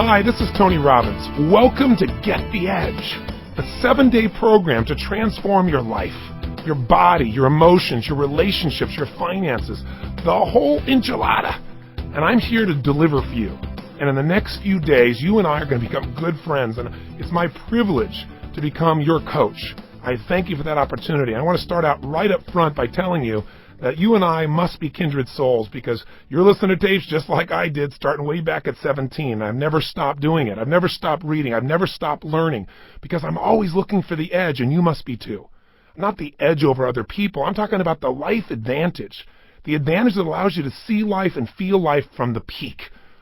Hi, this is Tony Robbins. Welcome to Get the Edge, a 7-day program to transform your life, your body, your emotions, your relationships, your finances, the whole enchilada. And I'm here to deliver for you. And in the next few days, you and I are going to become good friends, and it's my privilege to become your coach. I thank you for that opportunity. I want to start out right up front by telling you that you and I must be kindred souls, because you're listening to tapes just like I did starting way back at 17. I've never stopped doing it. I've never stopped reading. I've never stopped learning, because I'm always looking for the edge, and you must be too. Not the edge over other people. I'm talking about the life advantage, the advantage that allows you to see life and feel life from the peak,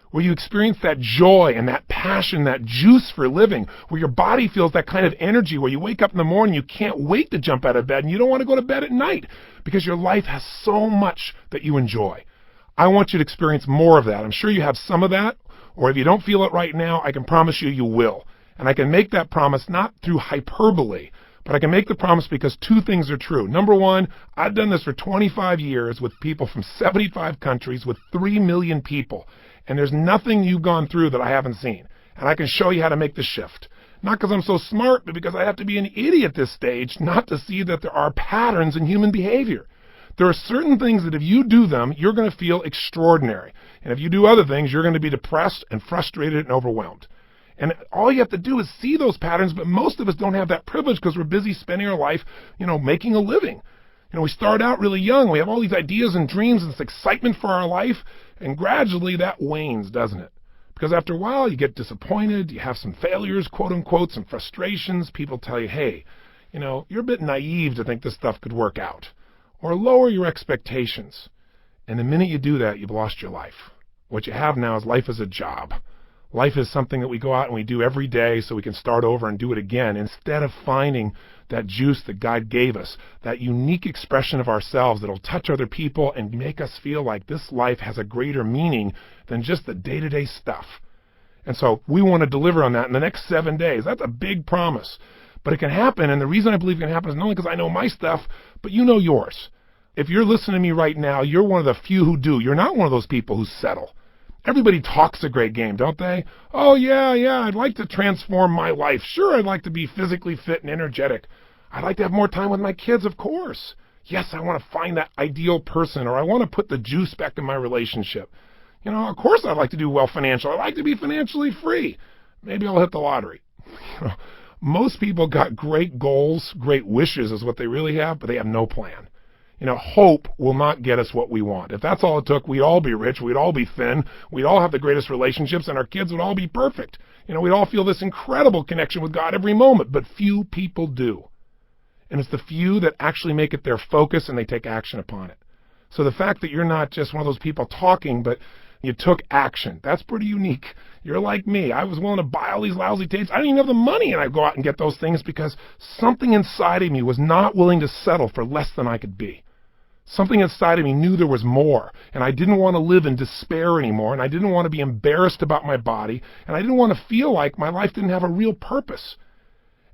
where you experience that joy and that passion, that juice for living, where your body feels that kind of energy, where you wake up in the morning, you can't wait to jump out of bed, and you don't want to go to bed at night because your life has so much that you enjoy. I want you to experience more of that. I'm sure you have some of that, or if you don't feel it right now, I can promise you, you will. And I can make that promise not through hyperbole, but I can make the promise because two things are true. Number one, I've done this for 25 years with people from 75 countries with 3 million people. And there's nothing you've gone through that I haven't seen. And I can show you how to make the shift. Not because I'm so smart, but because I have to be an idiot at this stage not to see that there are patterns in human behavior. There are certain things that if you do them, you're going to feel extraordinary. And if you do other things, you're going to be depressed and frustrated and overwhelmed. And all you have to do is see those patterns, but most of us don't have that privilege because we're busy spending our life, making a living. We start out really young. We have all these ideas and dreams and this excitement for our life, and gradually that wanes, doesn't it? Because after a while, you get disappointed, you have some failures, quote unquote, some frustrations. People tell you, hey, you're a bit naive to think this stuff could work out. Or lower your expectations. And the minute you do that, you've lost your life. What you have now is life as a job. Life is something that we go out and we do every day so we can start over and do it again, instead of finding that juice that God gave us, that unique expression of ourselves that'll touch other people and make us feel like this life has a greater meaning than just the day-to-day stuff. And so we want to deliver on that in the next 7 days. That's a big promise. But it can happen, and the reason I believe it can happen is not only because I know my stuff, but you know yours. If you're listening to me right now, you're one of the few who do. You're not one of those people who settle. Everybody talks a great game, don't they? Oh, yeah, I'd like to transform my life. Sure, I'd like to be physically fit and energetic. I'd like to have more time with my kids, of course. Yes, I want to find that ideal person, or I want to put the juice back in my relationship. Of course I'd like to do well financially. I'd like to be financially free. Maybe I'll hit the lottery. Most people got great goals, great wishes is what they really have, but they have no plan. Hope will not get us what we want. If that's all it took, we'd all be rich, we'd all be thin, we'd all have the greatest relationships, and our kids would all be perfect. We'd all feel this incredible connection with God every moment, but few people do. And it's the few that actually make it their focus and they take action upon it. So the fact that you're not just one of those people talking, but you took action, that's pretty unique. You're like me. I was willing to buy all these lousy tapes. I didn't even have the money, and I'd go out and get those things because something inside of me was not willing to settle for less than I could be. Something inside of me knew there was more, and I didn't want to live in despair anymore, and I didn't want to be embarrassed about my body, and I didn't want to feel like my life didn't have a real purpose.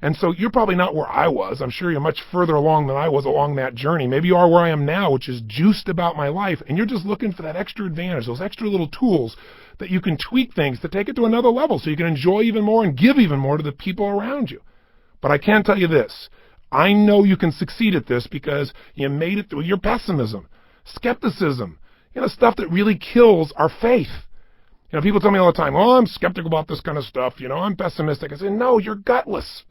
And so you're probably not where I was. I'm sure you're much further along than I was along that journey. Maybe you are where I am now, which is juiced about my life, and you're just looking for that extra advantage, those extra little tools that you can tweak things to take it to another level so you can enjoy even more and give even more to the people around you. But I can tell you this. I know you can succeed at this because you made it through your pessimism, skepticism, stuff that really kills our faith. People tell me all the time, oh, I'm skeptical about this kind of stuff. I'm pessimistic. I say, no, you're gutless.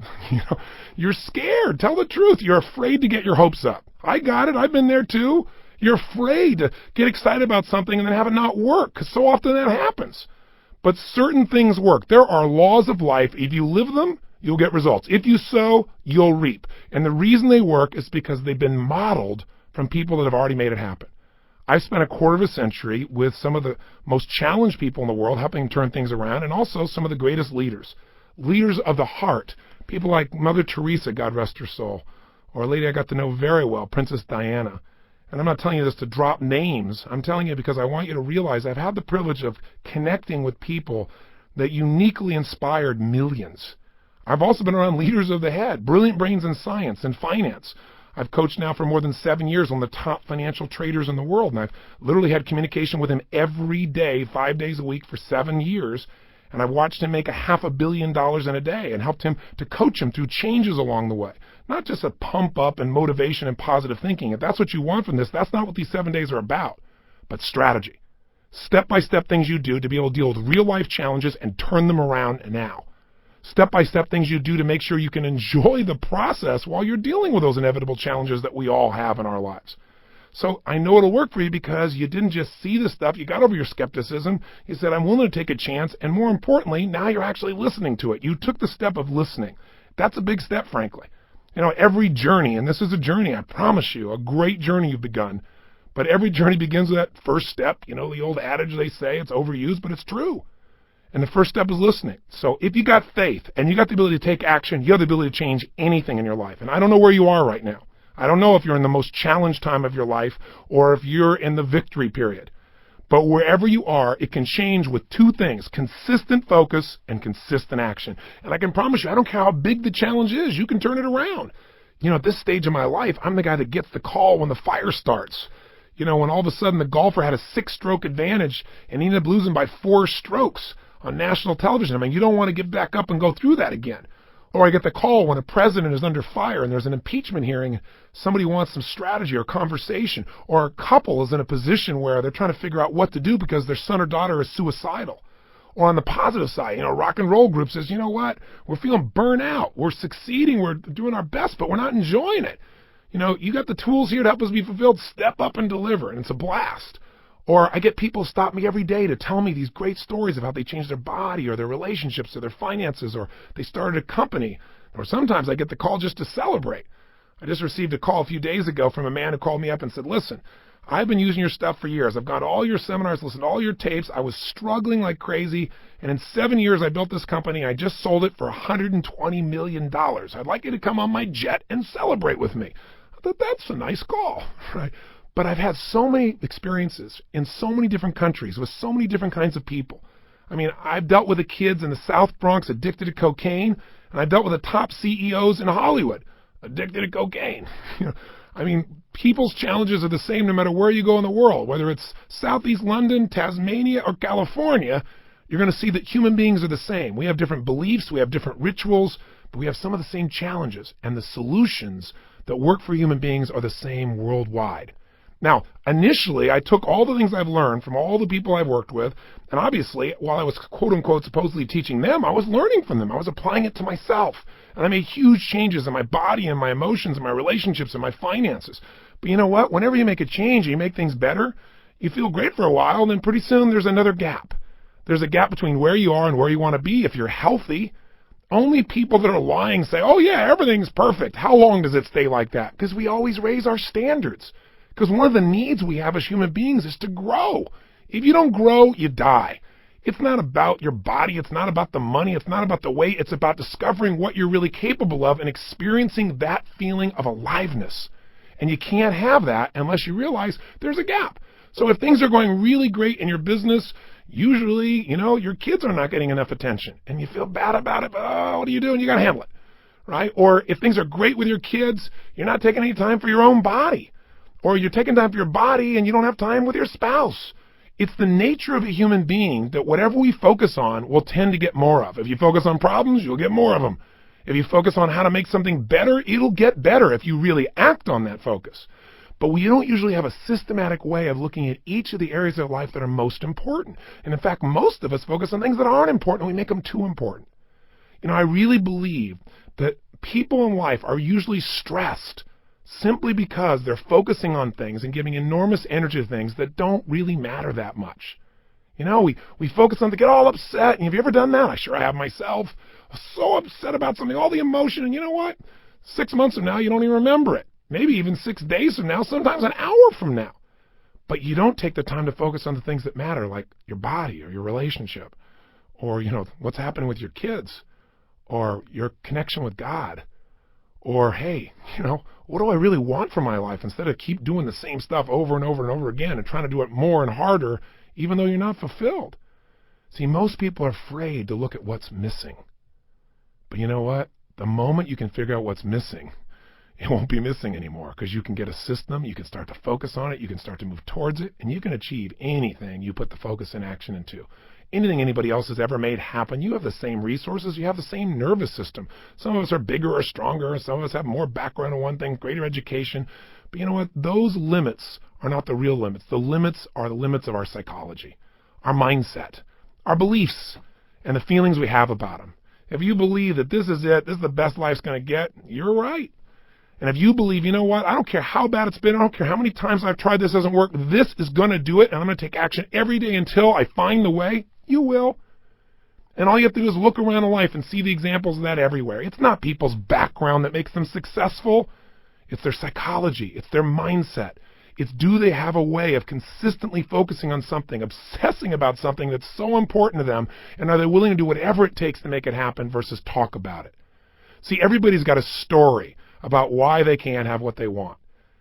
You're scared. Tell the truth. You're afraid to get your hopes up. I got it. I've been there too. You're afraid to get excited about something and then have it not work, because so often that happens. But certain things work. There are laws of life. If you live them, you'll get results. If you sow, you'll reap. And the reason they work is because they've been modeled from people that have already made it happen. I've spent a quarter of a century with some of the most challenged people in the world, helping turn things around, and also some of the greatest leaders of the heart, people like Mother Teresa, God rest her soul, or a lady I got to know very well, Princess Diana. And I'm not telling you this to drop names. I'm telling you because I want you to realize I've had the privilege of connecting with people that uniquely inspired millions. I've also been around leaders of the head, brilliant brains in science and finance. I've coached now for more than 7 years on the top financial traders in the world, and I've literally had communication with him every day, 5 days a week for 7 years. And I've watched him make $500 million in a day and helped him to coach him through changes along the way. Not just a pump up and motivation and positive thinking. If that's what you want from this, that's not what these 7 days are about, but strategy. Step-by-step things you do to be able to deal with real-life challenges and turn them around now. Step-by-step things you do to make sure you can enjoy the process while you're dealing with those inevitable challenges that we all have in our lives. So I know it'll work for you because you didn't just see the stuff. You got over your skepticism. You said, I'm willing to take a chance. And more importantly, now you're actually listening to it. You took the step of listening. That's a big step, frankly. Every journey, and this is a journey, I promise you, a great journey you've begun. But every journey begins with that first step. The old adage they say, it's overused, but it's true. And the first step is listening. So if you got faith and you got the ability to take action, you have the ability to change anything in your life. And I don't know where you are right now. I don't know if you're in the most challenged time of your life or if you're in the victory period. But wherever you are, it can change with two things: consistent focus and consistent action. And I can promise you, I don't care how big the challenge is, you can turn it around. At this stage of my life, I'm the guy that gets the call when the fire starts. When all of a sudden the golfer had a 6-stroke advantage and he ended up losing by 4 strokes on national television. You don't want to get back up and go through that again. Or I get the call when a president is under fire and there's an impeachment hearing, somebody wants some strategy or conversation, or a couple is in a position where they're trying to figure out what to do because their son or daughter is suicidal. Or on the positive side, rock and roll group says, you know what, we're feeling burnt out, we're succeeding, we're doing our best, but we're not enjoying it. You got the tools here to help us be fulfilled. Step up and deliver, and it's a blast. Or I get people stop me every day to tell me these great stories of how they changed their body or their relationships or their finances, or they started a company. Or sometimes I get the call just to celebrate. I just received a call a few days ago from a man who called me up and said, listen, I've been using your stuff for years. I've gone to all your seminars, listened to all your tapes. I was struggling like crazy. And in 7 years, I built this company. I just sold it for $120 million. I'd like you to come on my jet and celebrate with me. I thought, that's a nice call, right? But I've had so many experiences in so many different countries with so many different kinds of people. I've dealt with the kids in the South Bronx addicted to cocaine, and I've dealt with the top CEOs in Hollywood addicted to cocaine. People's challenges are the same no matter where you go in the world. Whether it's Southeast London, Tasmania, or California, you're going to see that human beings are the same. We have different beliefs, we have different rituals, but we have some of the same challenges, and the solutions that work for human beings are the same worldwide. Now, initially, I took all the things I've learned from all the people I've worked with, and obviously, while I was quote-unquote supposedly teaching them, I was learning from them. I was applying it to myself, and I made huge changes in my body and my emotions and my relationships and my finances. But you know what? Whenever you make a change and you make things better, you feel great for a while, and then pretty soon there's another gap. There's a gap between where you are and where you want to be. If you're healthy, only people that are lying say, oh yeah, everything's perfect. How long does it stay like that? Because we always raise our standards. Because one of the needs we have as human beings is to grow. If you don't grow, you die. It's not about your body. It's not about the money. It's not about the weight. It's about discovering what you're really capable of and experiencing that feeling of aliveness. And you can't have that unless you realize there's a gap. So if things are going really great in your business, usually, your kids are not getting enough attention. And you feel bad about it, but what do you do? And you got to handle it, right? Or if things are great with your kids, you're not taking any time for your own body. Or you're taking time for your body and you don't have time with your spouse. It's the nature of a human being that whatever we focus on, we'll tend to get more of. If you focus on problems, you'll get more of them. If you focus on how to make something better, it'll get better if you really act on that focus. But we don't usually have a systematic way of looking at each of the areas of life that are most important. And in fact, most of us focus on things that aren't important and we make them too important. I really believe that people in life are usually stressed simply because they're focusing on things and giving enormous energy to things that don't really matter that much. We focus on to get all upset. And have you ever done that? I sure have myself. I was so upset about something, all the emotion, and you know what? 6 months from now, you don't even remember it. Maybe even 6 days from now, sometimes an hour from now. But you don't take the time to focus on the things that matter, like your body or your relationship, or, what's happening with your kids, or your connection with God. Or, hey, what do I really want from my life instead of keep doing the same stuff over and over and over again and trying to do it more and harder even though you're not fulfilled? See, most people are afraid to look at what's missing. But you know what? The moment you can figure out what's missing, it won't be missing anymore because you can get a system, you can start to focus on it, you can start to move towards it, and you can achieve anything you put the focus and action into. anything anybody else has ever made happen. You have the same resources. You have the same nervous system. Some of us are bigger or stronger. Some of us have more background on one thing, greater education. But you know what? Those limits are not the real limits. The limits are the limits of our psychology, our mindset, our beliefs, and the feelings we have about them. If you believe that this is it, this is the best life's going to get, you're right. And if you believe, you know what, I don't care how bad it's been, I don't care how many times I've tried this doesn't work, this is going to do it, and I'm going to take action every day until I find the way, you will. And all you have to do is look around in life and see the examples of that everywhere. It's not people's background that makes them successful. It's their psychology. It's their mindset. It's do they have a way of consistently focusing on something, obsessing about something that's so important to them, and are they willing to do whatever it takes to make it happen versus talk about it? See, everybody's got a story about why they can't have what they want.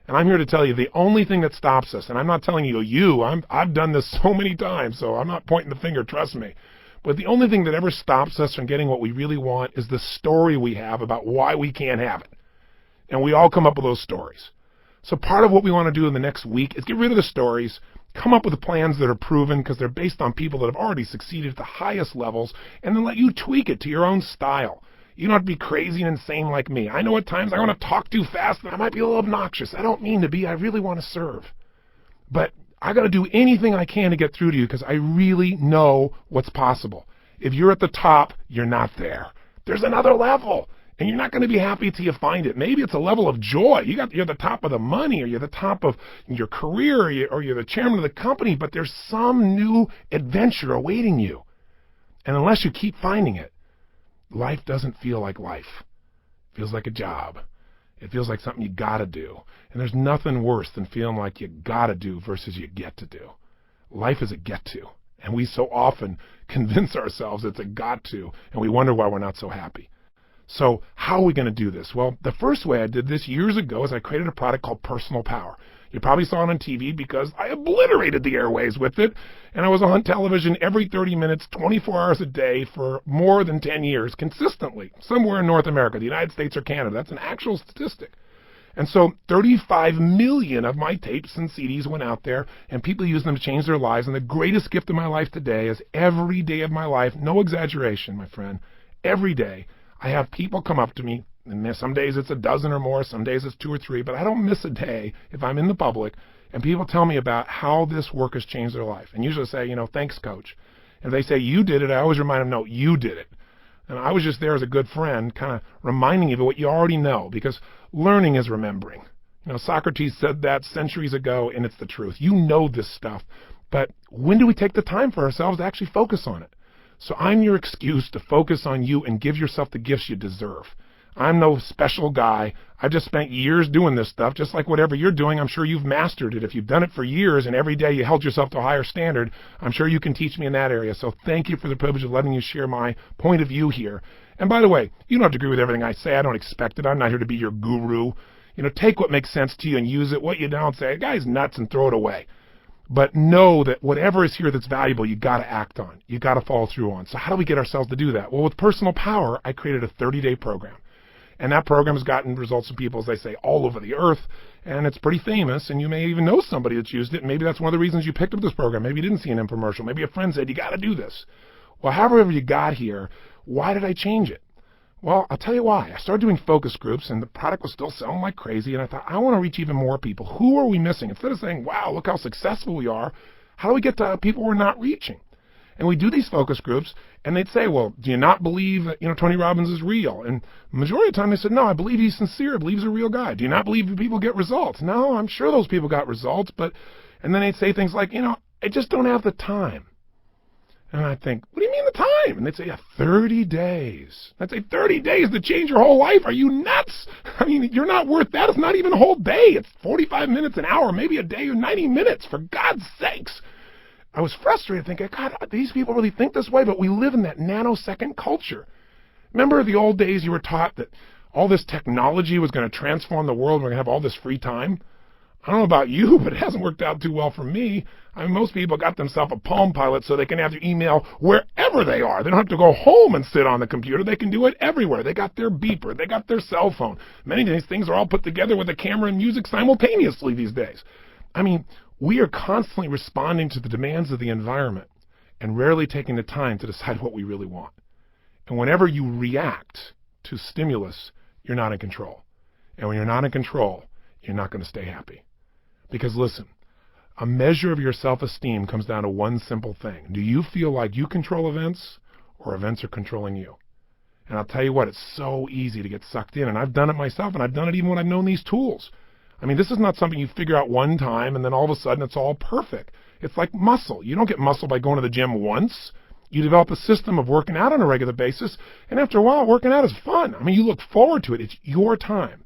And I'm here to tell you the only thing that stops us, and I'm not telling you, I've done this so many times, so I'm not pointing the finger, trust me. But the only thing that ever stops us from getting what we really want is the story we have about why we can't have it. And we all come up with those stories. So part of what we want to do in the next week is get rid of the stories, come up with plans that are proven because they're based on people that have already succeeded at the highest levels, and then let you tweak it to your own style. You don't have to be crazy and insane like me. I know at times I want to talk too fast and I might be a little obnoxious. I don't mean to be. I really want to serve. But I got to do anything I can to get through to you because I really know what's possible. If you're at the top, you're not there. There's another level. And you're not going to be happy till you find it. Maybe it's a level of joy. You're the top of the money, or you're the top of your career, or you're the chairman of the company, but there's some new adventure awaiting you. And unless you keep finding it, life doesn't feel like life. It feels like a job. It feels like something you got to do. And there's nothing worse than feeling like you got to do versus you get to do. Life is a get to. And we so often convince ourselves it's a got to, and we wonder why we're not so happy. So how are we going to do this? Well, the first way I did this years ago is I created a product called Personal Power. You probably saw it on TV because I obliterated the airways with it, and I was on television every 30 minutes, 24 hours a day for more than 10 years consistently, somewhere in North America, the United States or Canada. That's an actual statistic. And so 35 million of my tapes and CDs went out there, and people used them to change their lives. And the greatest gift of my life today is every day of my life, no exaggeration, my friend, every day, I have people come up to me, and some days it's a dozen or more, some days it's 2 or 3, but I don't miss a day if I'm in the public, and people tell me about how this work has changed their life. And usually say, thanks, coach. And if they say, you did it, I always remind them, no, you did it. And I was just there as a good friend, kind of reminding you of what you already know, because learning is remembering. Socrates said that centuries ago, and it's the truth. You know this stuff, but when do we take the time for ourselves to actually focus on it? So I'm your excuse to focus on you and give yourself the gifts you deserve. I'm no special guy. I've just spent years doing this stuff, just like whatever you're doing. I'm sure you've mastered it. If you've done it for years and every day you held yourself to a higher standard, I'm sure you can teach me in that area. So thank you for the privilege of letting you share my point of view here. And by the way, you don't have to agree with everything I say. I don't expect it. I'm not here to be your guru. Take what makes sense to you and use it. What you don't, say, the guy's nuts, and throw it away. But know that whatever is here that's valuable, you got to act on. You got to follow through on. So how do we get ourselves to do that? Well, with Personal Power, I created a 30-day program. And that program has gotten results from people, as they say, all over the earth. And it's pretty famous. And you may even know somebody that's used it. And maybe that's one of the reasons you picked up this program. Maybe you didn't see an infomercial. Maybe a friend said, you got to do this. Well, however you got here, why did I change it? Well, I'll tell you why. I started doing focus groups, and the product was still selling like crazy, and I thought, I want to reach even more people. Who are we missing? Instead of saying, wow, look how successful we are, how do we get to people we're not reaching? And we do these focus groups, and they'd say, well, do you not believe that, Tony Robbins is real? And the majority of the time they said, no, I believe he's sincere. I believe he's a real guy. Do you not believe people get results? No, I'm sure those people got results, and then they'd say things like, I just don't have the time. And I'd think, what do you mean the time? And they'd say, 30 days. I'd say, 30 days to change your whole life? Are you nuts? I mean, you're not worth that. It's not even a whole day. It's 45 minutes, an hour, maybe a day, or 90 minutes, for God's sakes. I was frustrated thinking, God, these people really think this way, but we live in that nanosecond culture. Remember the old days you were taught that all this technology was going to transform the world, we're going to have all this free time? I don't know about you, but it hasn't worked out too well for me. I mean, most people got themselves a Palm Pilot so they can have their email wherever they are. They don't have to go home and sit on the computer. They can do it everywhere. They got their beeper. They got their cell phone. Many of these things are all put together with a camera and music simultaneously these days. I mean, we are constantly responding to the demands of the environment. and rarely taking the time to decide what we really want. And whenever you react to stimulus, you're not in control. And when you're not in control, you're not going to stay happy. Because listen, a measure of your self-esteem comes down to one simple thing. Do you feel like you control events, or events are controlling you? And I'll tell you what, it's so easy to get sucked in. And I've done it myself, and I've done it even when I've known these tools. I mean, this is not something you figure out one time and then all of a sudden it's all perfect. It's like muscle. You don't get muscle by going to the gym once. You develop a system of working out on a regular basis, and after a while, working out is fun. I mean, you look forward to it. It's your time.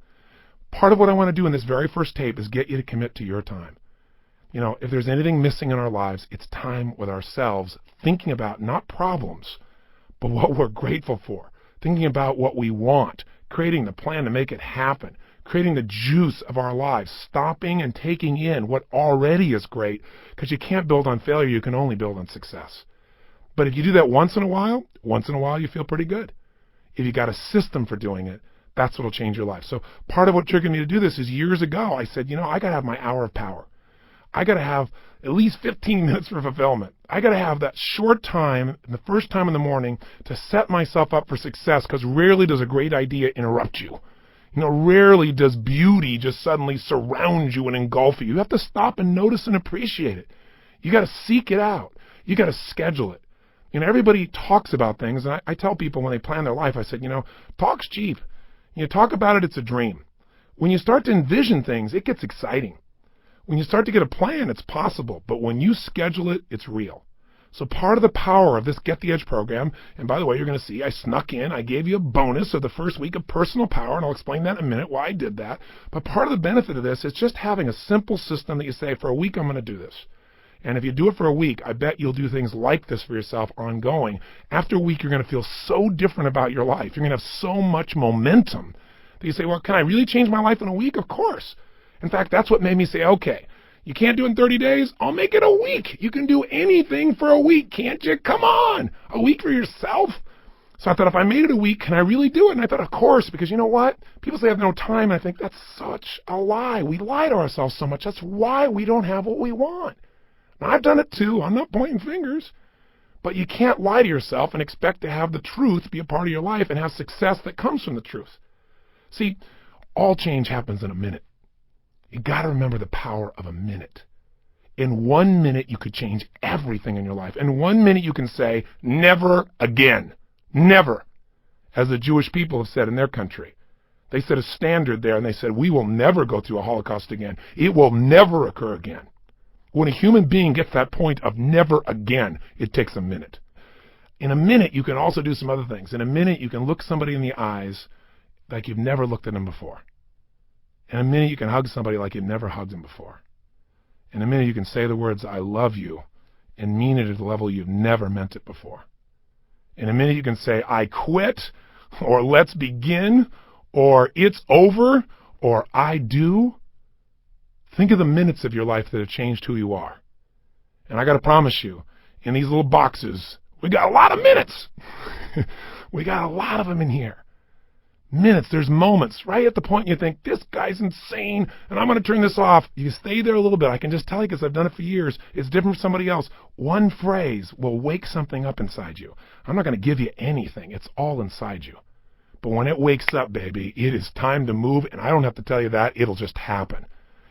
Part of what I want to do in this very first tape is get you to commit to your time. You know, if there's anything missing in our lives, it's time with ourselves, thinking about not problems, but what we're grateful for, thinking about what we want, creating the plan to make it happen, creating the juice of our lives, stopping and taking in what already is great, because you can't build on failure, you can only build on success. But if you do that once in a while you feel pretty good. If you got a system for doing it, that's what will change your life. So part of what triggered me to do this is years ago, I said, you know, I got to have my hour of power. I got to have at least 15 minutes for fulfillment. I got to have that short time, the first time in the morning, to set myself up for success, because rarely does a great idea interrupt you. You know, rarely does beauty just suddenly surround you and engulf you. You have to stop and notice and appreciate it. You got to seek it out. You got to schedule it. You know, everybody talks about things, and I tell people when they plan their life, I said, you know, talk's cheap. You talk about it, it's a dream. When you start to envision things, it gets exciting. When you start to get a plan, it's possible. But when you schedule it, it's real. So part of the power of this Get the Edge program, and by the way, you're going to see I snuck in, I gave you a bonus of the first week of personal power, and I'll explain that in a minute why I did that. But part of the benefit of this is just having a simple system that you say, for a week, I'm going to do this. And if you do it for a week, I bet you'll do things like this for yourself ongoing. After a week, you're going to feel so different about your life. You're going to have so much momentum that you say, well, can I really change my life in a week? Of course. In fact, that's what made me say, okay, you can't do it in 30 days? I'll make it a week. You can do anything for a week, can't you? Come on, a week for yourself. So I thought, if I made it a week, can I really do it? And I thought, of course, because you know what? People say I have no time, and I think that's such a lie. We lie to ourselves so much. That's why we don't have what we want. Now, I've done it too. I'm not pointing fingers. But you can't lie to yourself and expect to have the truth be a part of your life and have success that comes from the truth. See, all change happens in a minute. You got to remember the power of a minute. In 1 minute, you could change everything in your life. In 1 minute, you can say, never again. Never. As the Jewish people have said in their country. They set a standard there, and they said, we will never go through a Holocaust again. It will never occur again. When a human being gets that point of never again, it takes a minute. In a minute, you can also do some other things. In a minute, you can look somebody in the eyes like you've never looked at them before. In a minute, you can hug somebody like you've never hugged them before. In a minute, you can say the words, I love you, and mean it at a level you've never meant it before. In a minute, you can say, I quit, or let's begin, or it's over, or I do. Think of the minutes of your life that have changed who you are. And I got to promise you, in these little boxes, we got a lot of minutes. We got a lot of them in here. Minutes, there's moments, right at the point you think, this guy's insane, and I'm going to turn this off. You stay there a little bit. I can just tell you, because I've done it for years, it's different from somebody else. One phrase will wake something up inside you. I'm not going to give you anything. It's all inside you. But when it wakes up, baby, it is time to move, and I don't have to tell you that. It'll just happen.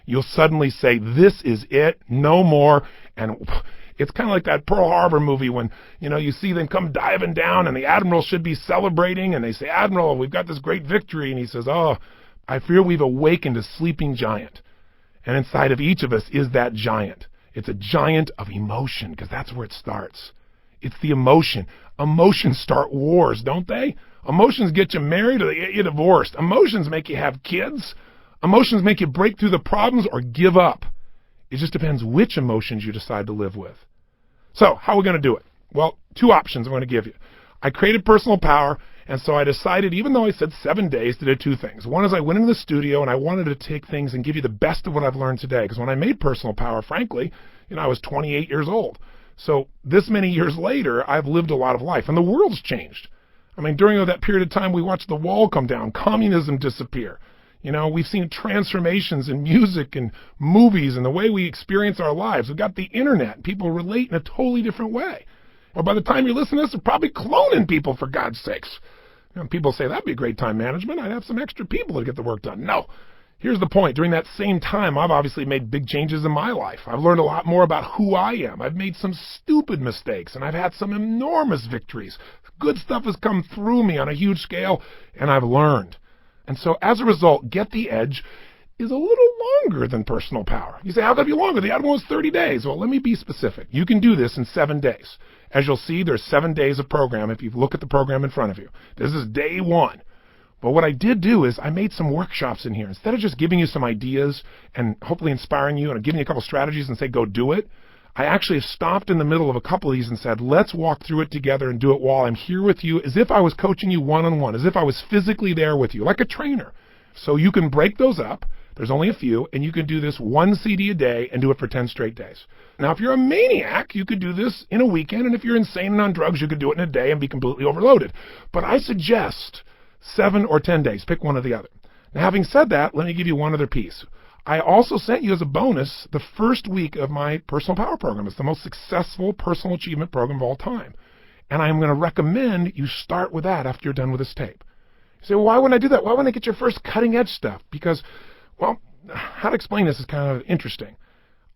You'll suddenly say, this is it, no more, and it's kind of like that Pearl Harbor movie when, you know, you see them come diving down and the admiral should be celebrating and they say, Admiral, we've got this great victory. And he says, oh, I fear we've awakened a sleeping giant. And inside of each of us is that giant. It's a giant of emotion, because that's where it starts. It's the emotion. Emotions start wars, don't they? Emotions get you married or they get you divorced. Emotions make you have kids. Emotions make you break through the problems or give up. It just depends which emotions you decide to live with. So, how are we going to do it? Well, 2 options I'm going to give you. I created personal power, and so I decided, even though I said 7 days, to do 2 things. One is I went into the studio, and I wanted to take things and give you the best of what I've learned today. Because when I made personal power, frankly, you know, I was 28 years old. So this many years later, I've lived a lot of life, and the world's changed. I mean, during that period of time, we watched the wall come down, communism disappear. You know, we've seen transformations in music and movies and the way we experience our lives. We've got the internet. People relate in a totally different way. Or by the time you listen to this, they're probably cloning people, for God's sakes. People say, that'd be a great time management. I'd have some extra people to get the work done. No. Here's the point. During that same time, I've obviously made big changes in my life. I've learned a lot more about who I am. I've made some stupid mistakes, and I've had some enormous victories. Good stuff has come through me on a huge scale, and I've learned. And so as a result, Get the Edge is a little longer than personal power. You say, how could it be longer? The other one was 30 days. Well, let me be specific. You can do this in 7 days. As you'll see, there's 7 days of program if you look at the program in front of you. This is day 1. But what I did do is I made some workshops in here. Instead of just giving you some ideas and hopefully inspiring you and giving you a couple strategies and say, go do it, I actually stopped in the middle of a couple of these and said, let's walk through it together and do it while I'm here with you, as if I was coaching you one-on-one, as if I was physically there with you, like a trainer. So you can break those up. There's only a few, and you can do this 1 CD a day and do it for 10 straight days. Now, if you're a maniac, you could do this in a weekend, and if you're insane and on drugs, you could do it in a day and be completely overloaded. But I suggest 7 or 10 days. Pick one or the other. Now, having said that, let me give you one other piece. I also sent you as a bonus the first week of my Personal Power Program. It's the most successful personal achievement program of all time. And I'm going to recommend you start with that after you're done with this tape. You say, well, why wouldn't I do that? Why wouldn't I get your first cutting-edge stuff? Because, well, how to explain this is kind of interesting.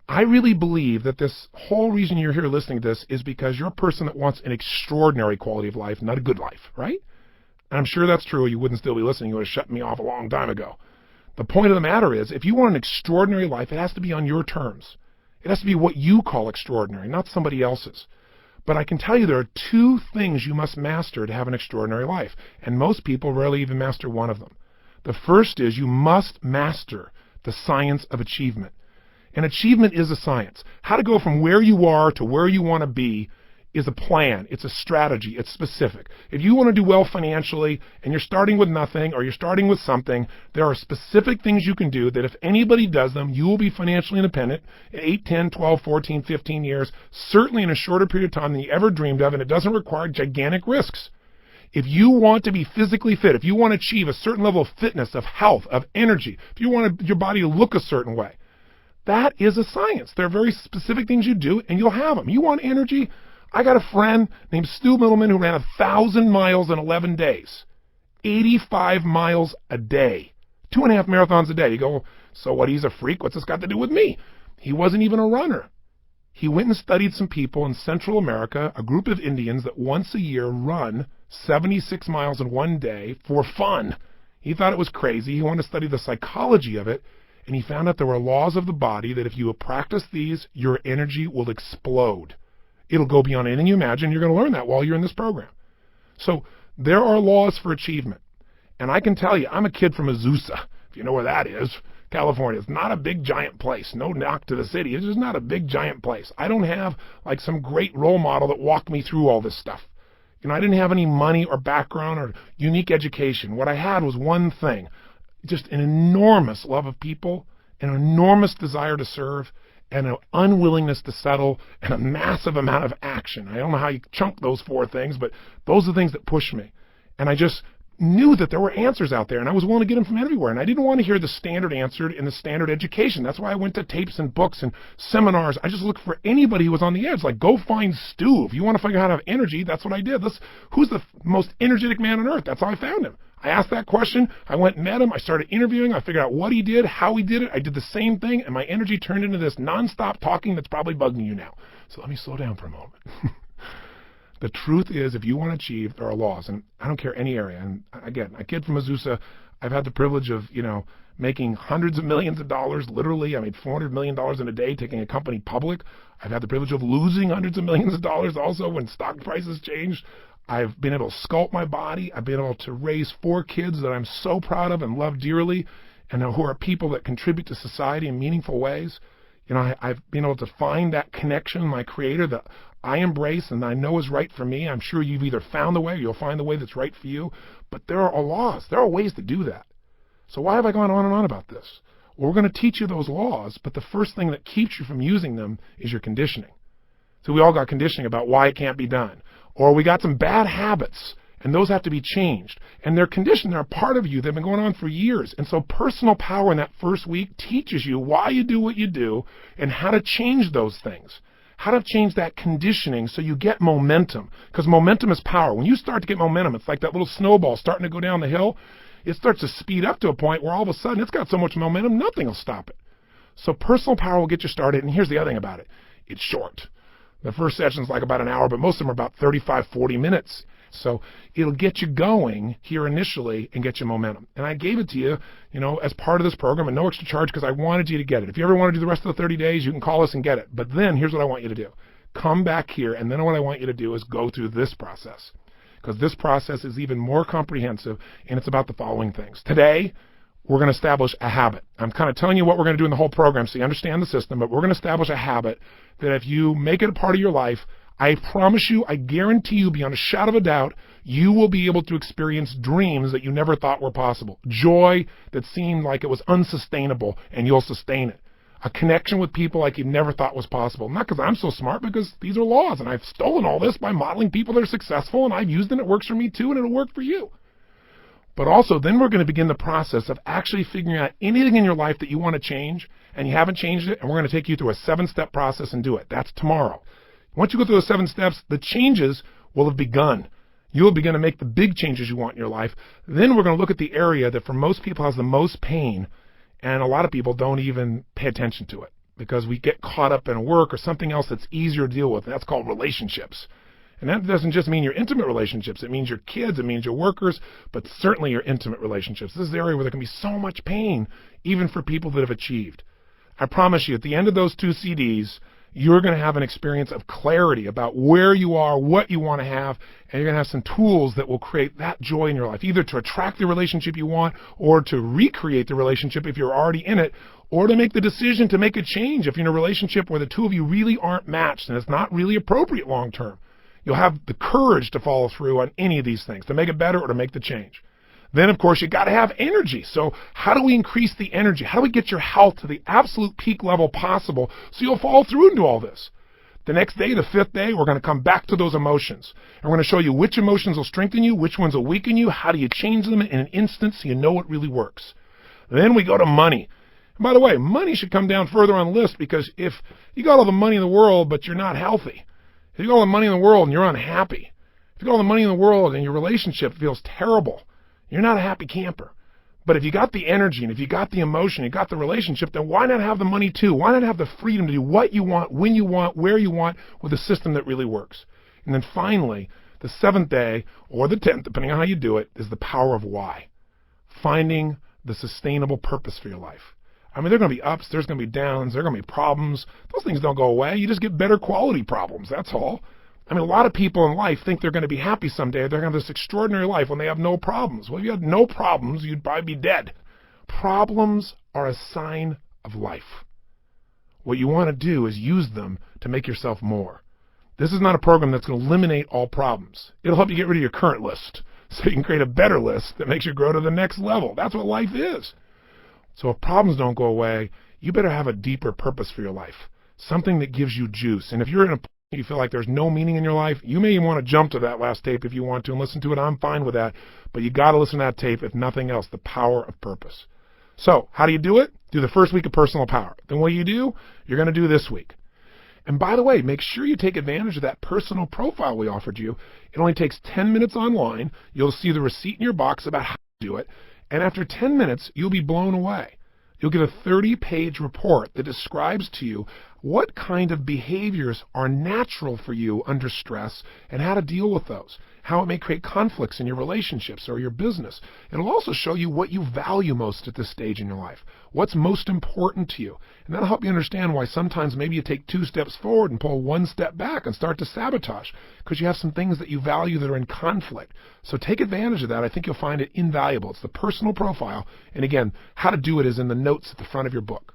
I really believe that this whole reason you're here listening to this is because you're a person that wants an extraordinary quality of life, not a good life, right? And I'm sure that's true. You wouldn't still be listening. You would have shut me off a long time ago. The point of the matter is, if you want an extraordinary life, it has to be on your terms. It has to be what you call extraordinary, not somebody else's. But I can tell you there are 2 things you must master to have an extraordinary life, and most people rarely even master one of them. The first is you must master the science of achievement. And achievement is a science. How to go from where you are to where you want to be is a plan. It's a strategy. It's specific. If you want to do well financially and you're starting with nothing or you're starting with something, there are specific things you can do that if anybody does them, you will be financially independent in 8, 10, 12, 14, 15 years, certainly in a shorter period of time than you ever dreamed of, and it doesn't require gigantic risks. If you want to be physically fit, if you want to achieve a certain level of fitness, of health, of energy, if you want your body to look a certain way, that is a science. There are very specific things you do, and you'll have them. You want energy? I got a friend named Stu Middleman who ran 1,000 miles in 11 days, 85 miles a day, 2.5 marathons a day. You go, so what, he's a freak? What's this got to do with me? He wasn't even a runner. He went and studied some people in Central America, a group of Indians that once a year run 76 miles in one day for fun. He thought it was crazy. He wanted to study the psychology of it, and he found out there were laws of the body that if you practice these, your energy will explode. It'll go beyond anything you imagine. You're going to learn that while you're in this program. So there are laws for achievement. And I can tell you, I'm a kid from Azusa, if you know where that is, California. It's not a big, giant place. No knock to the city. It's just not a big, giant place. I don't have like some great role model that walked me through all this stuff. You know, I didn't have any money or background or unique education. What I had was one thing, just an enormous love of people, an enormous desire to serve, and an unwillingness to settle, and a massive amount of action. I don't know how you chunk those 4 things, but those are the things that push me. And I just knew that there were answers out there, and I was willing to get them from everywhere. And I didn't want to hear the standard answer in the standard education. That's why I went to tapes and books and seminars. I just looked for anybody who was on the edge. Like, go find Stu. If you want to figure out how to have energy, that's what I did. Who's the most energetic man on earth? That's how I found him. I asked that question. I went and met him. I started interviewing. I figured out what he did, how he did it. I did the same thing, and my energy turned into this nonstop talking that's probably bugging you now. So let me slow down for a moment. The truth is, if you want to achieve, there are laws, and I don't care any area. And again, a kid from Azusa, I've had the privilege of, making hundreds of millions of dollars. Literally, I made $400 million in a day taking a company public. I've had the privilege of losing hundreds of millions of dollars also when stock prices changed. I've been able to sculpt my body. I've been able to raise 4 kids that I'm so proud of and love dearly, and who are people that contribute to society in meaningful ways. I've been able to find that connection with my Creator that I embrace and I know is right for me. I'm sure you've either found the way or you'll find the way that's right for you. But there are laws. There are ways to do that. So why have I gone on and on about this? Well, we're going to teach you those laws, but the first thing that keeps you from using them is your conditioning. So we all got conditioning about why it can't be done. Or we got some bad habits, and those have to be changed. And they're conditioned. They're a part of you. They've been going on for years. And so personal power in that first week teaches you why you do what you do and how to change those things, how to change that conditioning so you get momentum, because momentum is power. When you start to get momentum, it's like that little snowball starting to go down the hill. It starts to speed up to a point where all of a sudden it's got so much momentum, nothing will stop it. So personal power will get you started, and here's the other thing about it. It's short. The first session's like about an hour, but most of them are about 35, 40 minutes. So it'll get you going here initially and get you momentum. And I gave it to you, as part of this program at no extra charge because I wanted you to get it. If you ever want to do the rest of the 30 days, you can call us and get it. But then here's what I want you to do. Come back here, and then what I want you to do is go through this process, because this process is even more comprehensive, and it's about the following things. Today, we're going to establish a habit. I'm kind of telling you what we're going to do in the whole program so you understand the system, but we're going to establish a habit that if you make it a part of your life, I promise you, I guarantee you, beyond a shadow of a doubt, you will be able to experience dreams that you never thought were possible. Joy that seemed like it was unsustainable, and you'll sustain it. A connection with people like you never thought was possible. Not because I'm so smart, because these are laws, and I've stolen all this by modeling people that are successful, and I've used it, and it works for me too, and it'll work for you. But also, then we're going to begin the process of actually figuring out anything in your life that you want to change, and you haven't changed it, and we're going to take you through a 7-step process and do it. That's tomorrow. Once you go through those 7 steps, the changes will have begun. You will begin to make the big changes you want in your life. Then we're going to look at the area that for most people has the most pain, and a lot of people don't even pay attention to it because we get caught up in work or something else that's easier to deal with. That's called relationships. And that doesn't just mean your intimate relationships. It means your kids, it means your workers, but certainly your intimate relationships. This is the area where there can be so much pain, even for people that have achieved. I promise you, at the end of those 2 CDs, you're going to have an experience of clarity about where you are, what you want to have, and you're going to have some tools that will create that joy in your life, either to attract the relationship you want or to recreate the relationship if you're already in it, or to make the decision to make a change if you're in a relationship where the two of you really aren't matched and it's not really appropriate long term. You'll have the courage to follow through on any of these things, to make it better or to make the change. Then, of course, you got to have energy. So how do we increase the energy? How do we get your health to the absolute peak level possible so you'll follow through and do all this? The next day, the 5th day, we're going to come back to those emotions. And we're going to show you which emotions will strengthen you, which ones will weaken you, how do you change them in an instant so you know what really works. Then we go to money. And by the way, money should come down further on the list, because if you got all the money in the world but you're not healthy, if you got all the money in the world and you're unhappy, if you got all the money in the world and your relationship feels terrible, you're not a happy camper. But if you got the energy and if you got the emotion, you got the relationship, then why not have the money too? Why not have the freedom to do what you want, when you want, where you want, with a system that really works? And then finally, the 7th day, or the 10th, depending on how you do it, is the power of why. Finding the sustainable purpose for your life. I mean, there are going to be ups, there's going to be downs, there are going to be problems. Those things don't go away. You just get better quality problems, that's all. I mean, a lot of people in life think they're going to be happy someday. They're going to have this extraordinary life when they have no problems. Well, if you had no problems, you'd probably be dead. Problems are a sign of life. What you want to do is use them to make yourself more. This is not a program that's going to eliminate all problems. It'll help you get rid of your current list so you can create a better list that makes you grow to the next level. That's what life is. So if problems don't go away, you better have a deeper purpose for your life, something that gives you juice. And if you're in a you feel like there's no meaning in your life, you may even want to jump to that last tape if you want to and listen to it. I'm fine with that. But you got to listen to that tape, if nothing else, the power of purpose. So how do you do it? Do the first week of personal power. Then what you you're going to do this week. And by the way, make sure you take advantage of that personal profile we offered you. It only takes 10 minutes online. You'll see the receipt in your box about how to do it. And after 10 minutes, you'll be blown away. You'll get a 30-page report that describes to you what kind of behaviors are natural for you under stress and how to deal with those, how it may create conflicts in your relationships or your business. It'll also show you what you value most at this stage in your life, what's most important to you. And that'll help you understand why sometimes maybe you take 2 steps forward and pull 1 step back and start to sabotage because you have some things that you value that are in conflict. So take advantage of that. I think you'll find it invaluable. It's the personal profile. And again, how to do it is in the notes at the front of your book.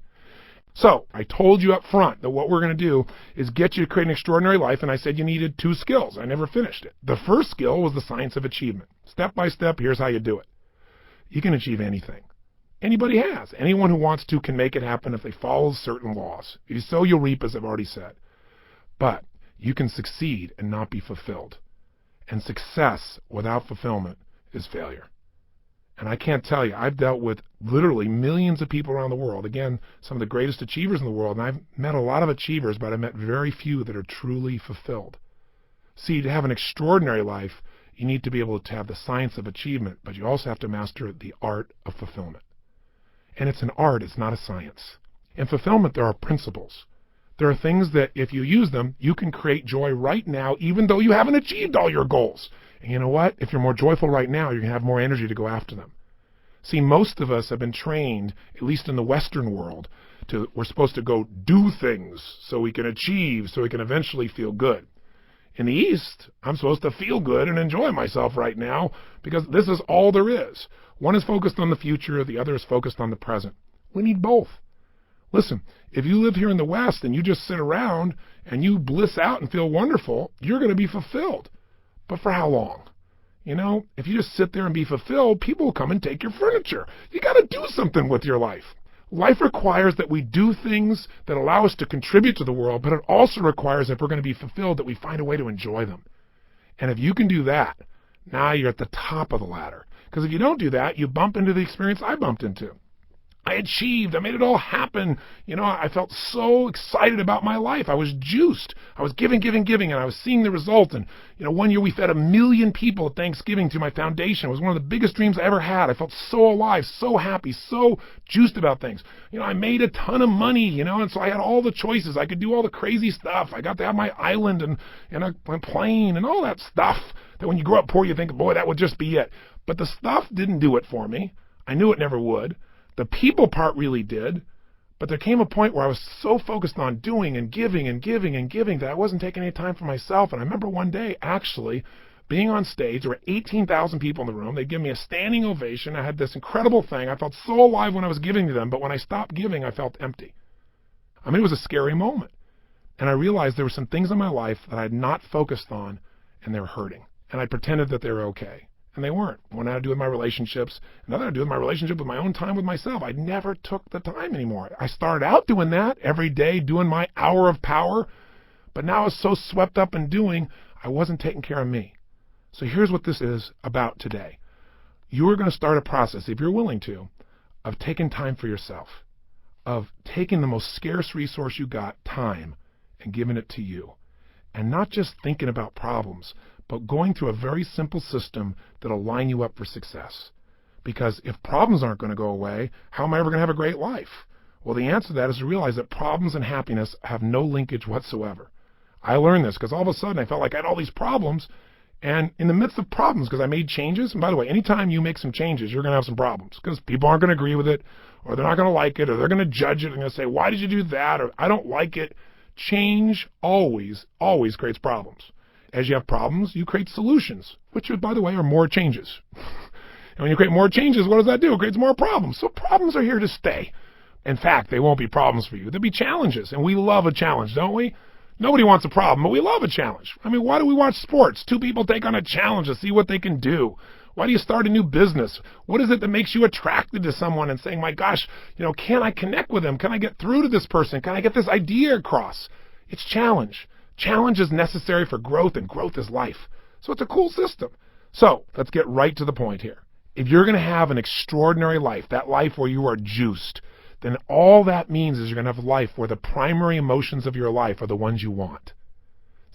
So I told you up front that what we're going to do is get you to create an extraordinary life, and I said you needed 2 skills. I never finished it. The first skill was the science of achievement. Step by step, here's how you do it. You can achieve anything. Anybody has. Anyone who wants to can make it happen if they follow certain laws. If you sow, you'll reap, as I've already said. But you can succeed and not be fulfilled. And success without fulfillment is failure. And I can't tell you, I've dealt with literally millions of people around the world. Again, some of the greatest achievers in the world. And I've met a lot of achievers, but I've met very few that are truly fulfilled. See, to have an extraordinary life, you need to be able to have the science of achievement, but you also have to master the art of fulfillment. And it's an art, it's not a science. In fulfillment, there are principles. There are things that if you use them, you can create joy right now, even though you haven't achieved all your goals. And you know what? If you're more joyful right now, you're going to have more energy to go after them. See, most of us have been trained, at least in the Western world, we're supposed to go do things so we can achieve, so we can eventually feel good. In the East, I'm supposed to feel good and enjoy myself right now because this is all there is. One is focused on the future, the other is focused on the present. We need both. Listen, if you live here in the West and you just sit around and you bliss out and feel wonderful, you're going to be fulfilled. But for how long? You know, if you just sit there and be fulfilled, people will come and take your furniture. You got to do something with your life. Life requires that we do things that allow us to contribute to the world, but it also requires, if we're going to be fulfilled, that we find a way to enjoy them. And if you can do that, now you're at the top of the ladder. Because if you don't do that, you bump into the experience I bumped into. I achieved. I made it all happen. You know, I felt so excited about my life. I was juiced. I was giving, and I was seeing the result. And, you know, one year we fed 1 million people at Thanksgiving through my foundation. It was one of the biggest dreams I ever had. I felt so alive, so happy, so juiced about things. You know, I made a ton of money, you know, and so I had all the choices. I could do all the crazy stuff. I got to have my island and a plane and all that stuff that when you grow up poor, you think, boy, that would just be it. But the stuff didn't do it for me. I knew it never would. The people part really did, but there came a point where I was so focused on doing and giving that I wasn't taking any time for myself. And I remember one day actually being on stage. There were 18,000 people in the room. They'd give me a standing ovation. I had this incredible thing. I felt so alive when I was giving to them, but when I stopped giving, I felt empty. I mean, it was a scary moment. And I realized there were some things in my life that I had not focused on, and they were hurting. And I pretended that they were okay. And they weren't. One had to do with my relationships. Another had to do with my relationship with my own time with myself. I never took the time anymore. I started out doing that every day, doing my hour of power. But now I was so swept up in doing, I wasn't taking care of me. So here's what this is about today. You are going to start a process, if you're willing to, of taking time for yourself, of taking the most scarce resource you got, time, and giving it to you. And not just thinking about problems, but going through a very simple system that'll line you up for success. Because if problems aren't going to go away, how am I ever going to have a great life? Well, the answer to that is to realize that problems and happiness have no linkage whatsoever. I learned this because all of a sudden I felt like I had all these problems, and in the midst of problems, because I made changes, and by the way, anytime you make some changes, you're going to have some problems because people aren't going to agree with it, or they're not going to like it, or they're going to judge it and going to say, why did you do that, or I don't like it. Change always creates problems. As you have problems, you create solutions, which, by the way, are more changes. And when you create more changes, what does that do? It creates more problems. So problems are here to stay. In fact, they won't be problems for you. They'll be challenges, and we love a challenge, don't we? Nobody wants a problem, but we love a challenge. I mean, why do we watch sports? Two people take on a challenge to see what they can do. Why do you start a new business? What is it that makes you attracted to someone and saying, my gosh, you know, can I connect with them? Can I get through to this person? Can I get this idea across? It's challenge. Challenge is necessary for growth, and growth is life. So it's a cool system. So let's get right to the point here. If you're going to have an extraordinary life, that life where you are juiced, then all that means is you're going to have a life where the primary emotions of your life are the ones you want.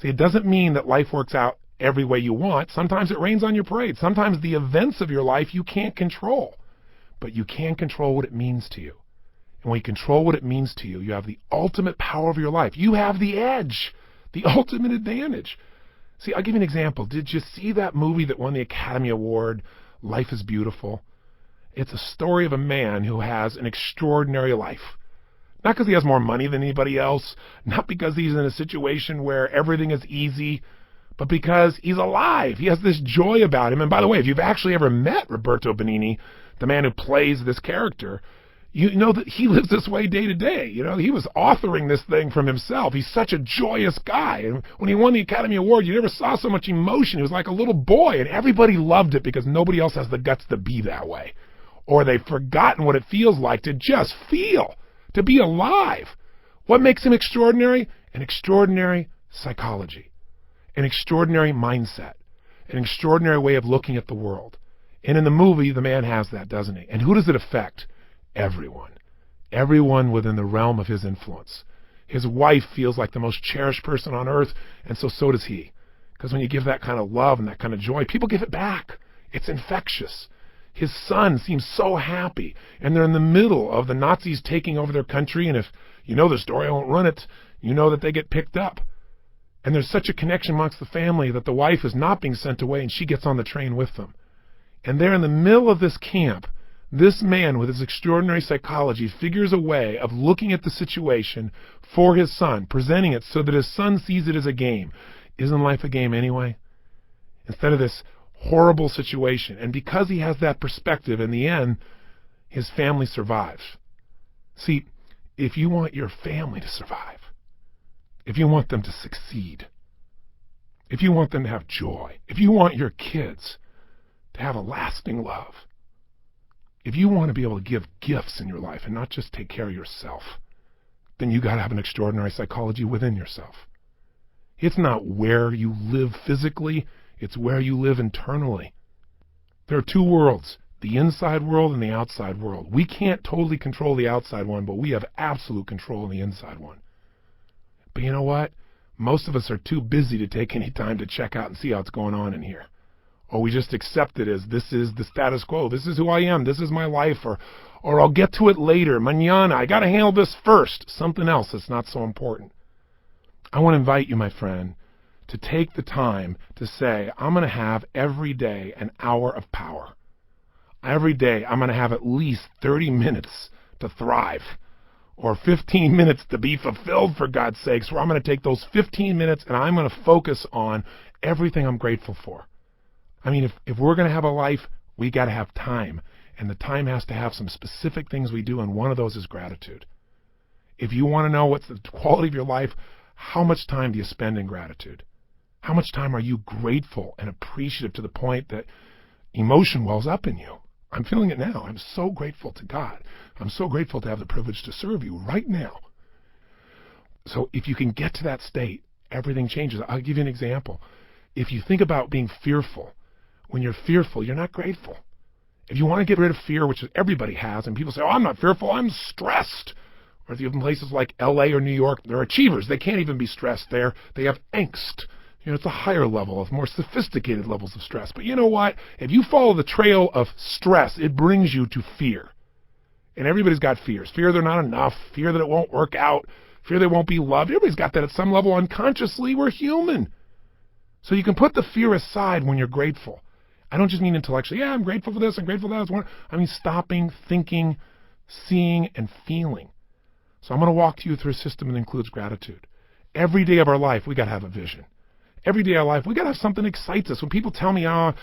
See, it doesn't mean that life works out every way you want. Sometimes it rains on your parade. Sometimes the events of your life you can't control, but you can control what it means to you. And when you control what it means to you, you have the ultimate power of your life. You have the edge, the ultimate advantage. See, I'll give you an example. Did you see that movie that won the Academy Award, Life is Beautiful? It's a story of a man who has an extraordinary life. Not because he has more money than anybody else, not because he's in a situation where everything is easy, but because he's alive. He has this joy about him. And by the way, if you've actually ever met Roberto Benigni, the man who plays this character, you know that he lives this way day to day. You know, he was authoring this thing from himself. He's such a joyous guy. And when he won the Academy Award, you never saw so much emotion. He was like a little boy, and everybody loved it because nobody else has the guts to be that way. Or they've forgotten what it feels like to just feel, to be alive. What makes him extraordinary? An extraordinary psychology, an extraordinary mindset, an extraordinary way of looking at the world. And in the movie, the man has that, doesn't he? And who does it affect? Everyone. Everyone within the realm of his influence. His wife feels like the most cherished person on earth, and so does he. Because when you give that kind of love and that kind of joy, people give it back. It's infectious. His son seems so happy, and they're in the middle of the Nazis taking over their country, and if you know the story, I won't run it, you know that they get picked up. And there's such a connection amongst the family that the wife is not being sent away, and she gets on the train with them. And there in the middle of this camp, this man with his extraordinary psychology figures a way of looking at the situation for his son, presenting it so that his son sees it as a game. Isn't life a game anyway? Instead of this horrible situation. And because he has that perspective, in the end, his family survives. See, if you want your family to survive, if you want them to succeed, if you want them to have joy, if you want your kids to have a lasting love, if you want to be able to give gifts in your life and not just take care of yourself, then you got to have an extraordinary psychology within yourself. It's not where you live physically, it's where you live internally. There are two worlds, the inside world and the outside world. We can't totally control the outside one, but we have absolute control of the inside one. But you know what? Most of us are too busy to take any time to check out and see how it's going on in here. Or we just accept it as this is the status quo. This is who I am. This is my life. Or I'll get to it later. Mañana. I got to handle this first. Something else that's not so important. I want to invite you, my friend, to take the time to say, I'm going to have every day an hour of power. Every day I'm going to have at least 30 minutes to thrive. Or 15 minutes to be fulfilled, for God's sakes, where I'm going to take those 15 minutes and I'm going to focus on everything I'm grateful for. I mean, if we're going to have a life, we got to have time. And the time has to have some specific things we do, and one of those is gratitude. If you want to know what's the quality of your life, how much time do you spend in gratitude? How much time are you grateful and appreciative to the point that emotion wells up in you? I'm feeling it now. I'm so grateful to God. I'm so grateful to have the privilege to serve you right now. So if you can get to that state, everything changes. I'll give you an example. If you think about being fearful, when you're fearful, you're not grateful. If you want to get rid of fear, which everybody has, and people say, oh, I'm not fearful, I'm stressed. Or if you have in places like LA or New York, they're achievers. They can't even be stressed there. They have angst. You know, it's a higher level of more sophisticated levels of stress. But you know what? If you follow the trail of stress, it brings you to fear. And everybody's got fears. Fear they're not enough. Fear that it won't work out. Fear they won't be loved. Everybody's got that at some level unconsciously. We're human. So you can put the fear aside when you're grateful. I don't just mean intellectually, yeah, I'm grateful for this, I'm grateful for that. I mean stopping, thinking, seeing, and feeling. So I'm going to walk you through a system that includes gratitude. Every day of our life, we got to have a vision. Every day of our life, we got to have something that excites us. When people tell me, oh,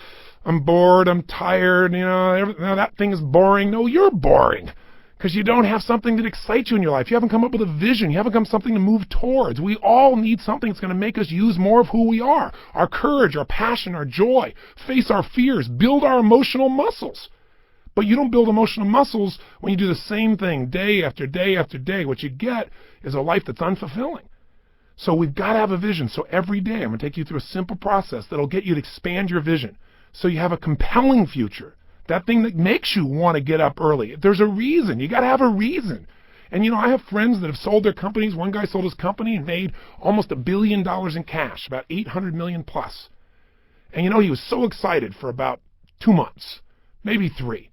I'm bored, I'm tired, that thing is boring. No, you're boring because you don't have something that excites you in your life. You haven't come up with a vision. You haven't come something to move towards. We all need something that's going to make us use more of who we are. Our courage, our passion, our joy, face our fears, build our emotional muscles. But you don't build emotional muscles when you do the same thing day after day after day. What you get is a life that's unfulfilling. So we've got to have a vision. So every day I'm going to take you through a simple process that'll get you to expand your vision so you have a compelling future. That thing that makes you want to get up early. There's a reason. You got to have a reason. And I have friends that have sold their companies. One guy sold his company and made almost $1 billion in cash, about 800 million plus. And he was so excited for about 2 months, maybe 3.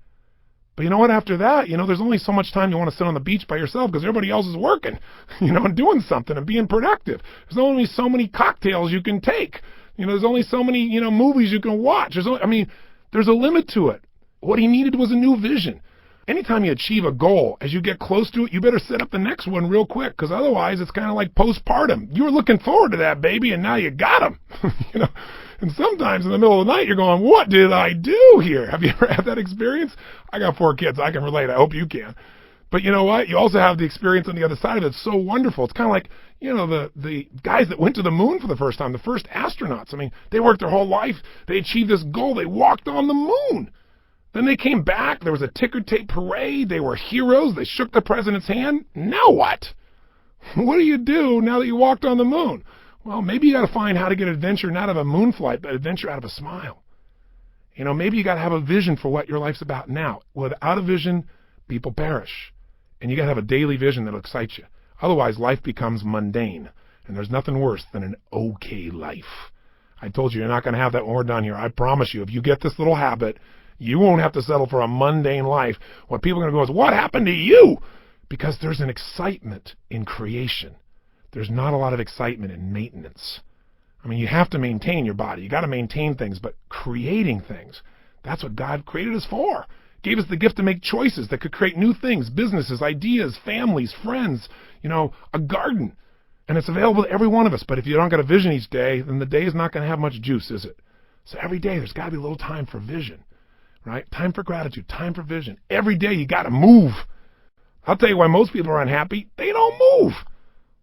But you know what? After that, there's only so much time you want to sit on the beach by yourself because everybody else is working, and doing something and being productive. There's only so many cocktails you can take. There's only so many, movies you can watch. There's a limit to it. What he needed was a new vision. Anytime you achieve a goal, as you get close to it, you better set up the next one real quick because otherwise it's kind of like postpartum. You were looking forward to that baby and now you got him. And sometimes in the middle of the night you're going, what did I do here? Have you ever had that experience? I got 4 kids. I can relate. I hope you can. But you know what? You also have the experience on the other side of it. It's so wonderful. It's kind of like, the guys that went to the moon for the first time, the first astronauts. They worked their whole life. They achieved this goal. They walked on the moon. Then they came back. There was a ticker tape parade. They were heroes. They shook the president's hand. Now what? What do you do now that you walked on the moon? Well, maybe you got to find how to get adventure not out of a moon flight, but adventure out of a smile. Maybe you got to have a vision for what your life's about now. Without a vision, people perish. And you got to have a daily vision that'll excite you. Otherwise, life becomes mundane. And there's nothing worse than an okay life. I told you, you're not going to have that when we're done here. I promise you, if you get this little habit, you won't have to settle for a mundane life. What people are going to go is, what happened to you? Because there's an excitement in creation. There's not a lot of excitement in maintenance. You have to maintain your body. You got to maintain things, but creating things, that's what God created us for. Gave us the gift to make choices that could create new things, businesses, ideas, families, friends, a garden. And it's available to every one of us. But if you don't got a vision each day, then the day is not going to have much juice, is it? So every day there's got to be a little time for vision, right? Time for gratitude, time for vision. Every day you got to move. I'll tell you why most people are unhappy. They don't move.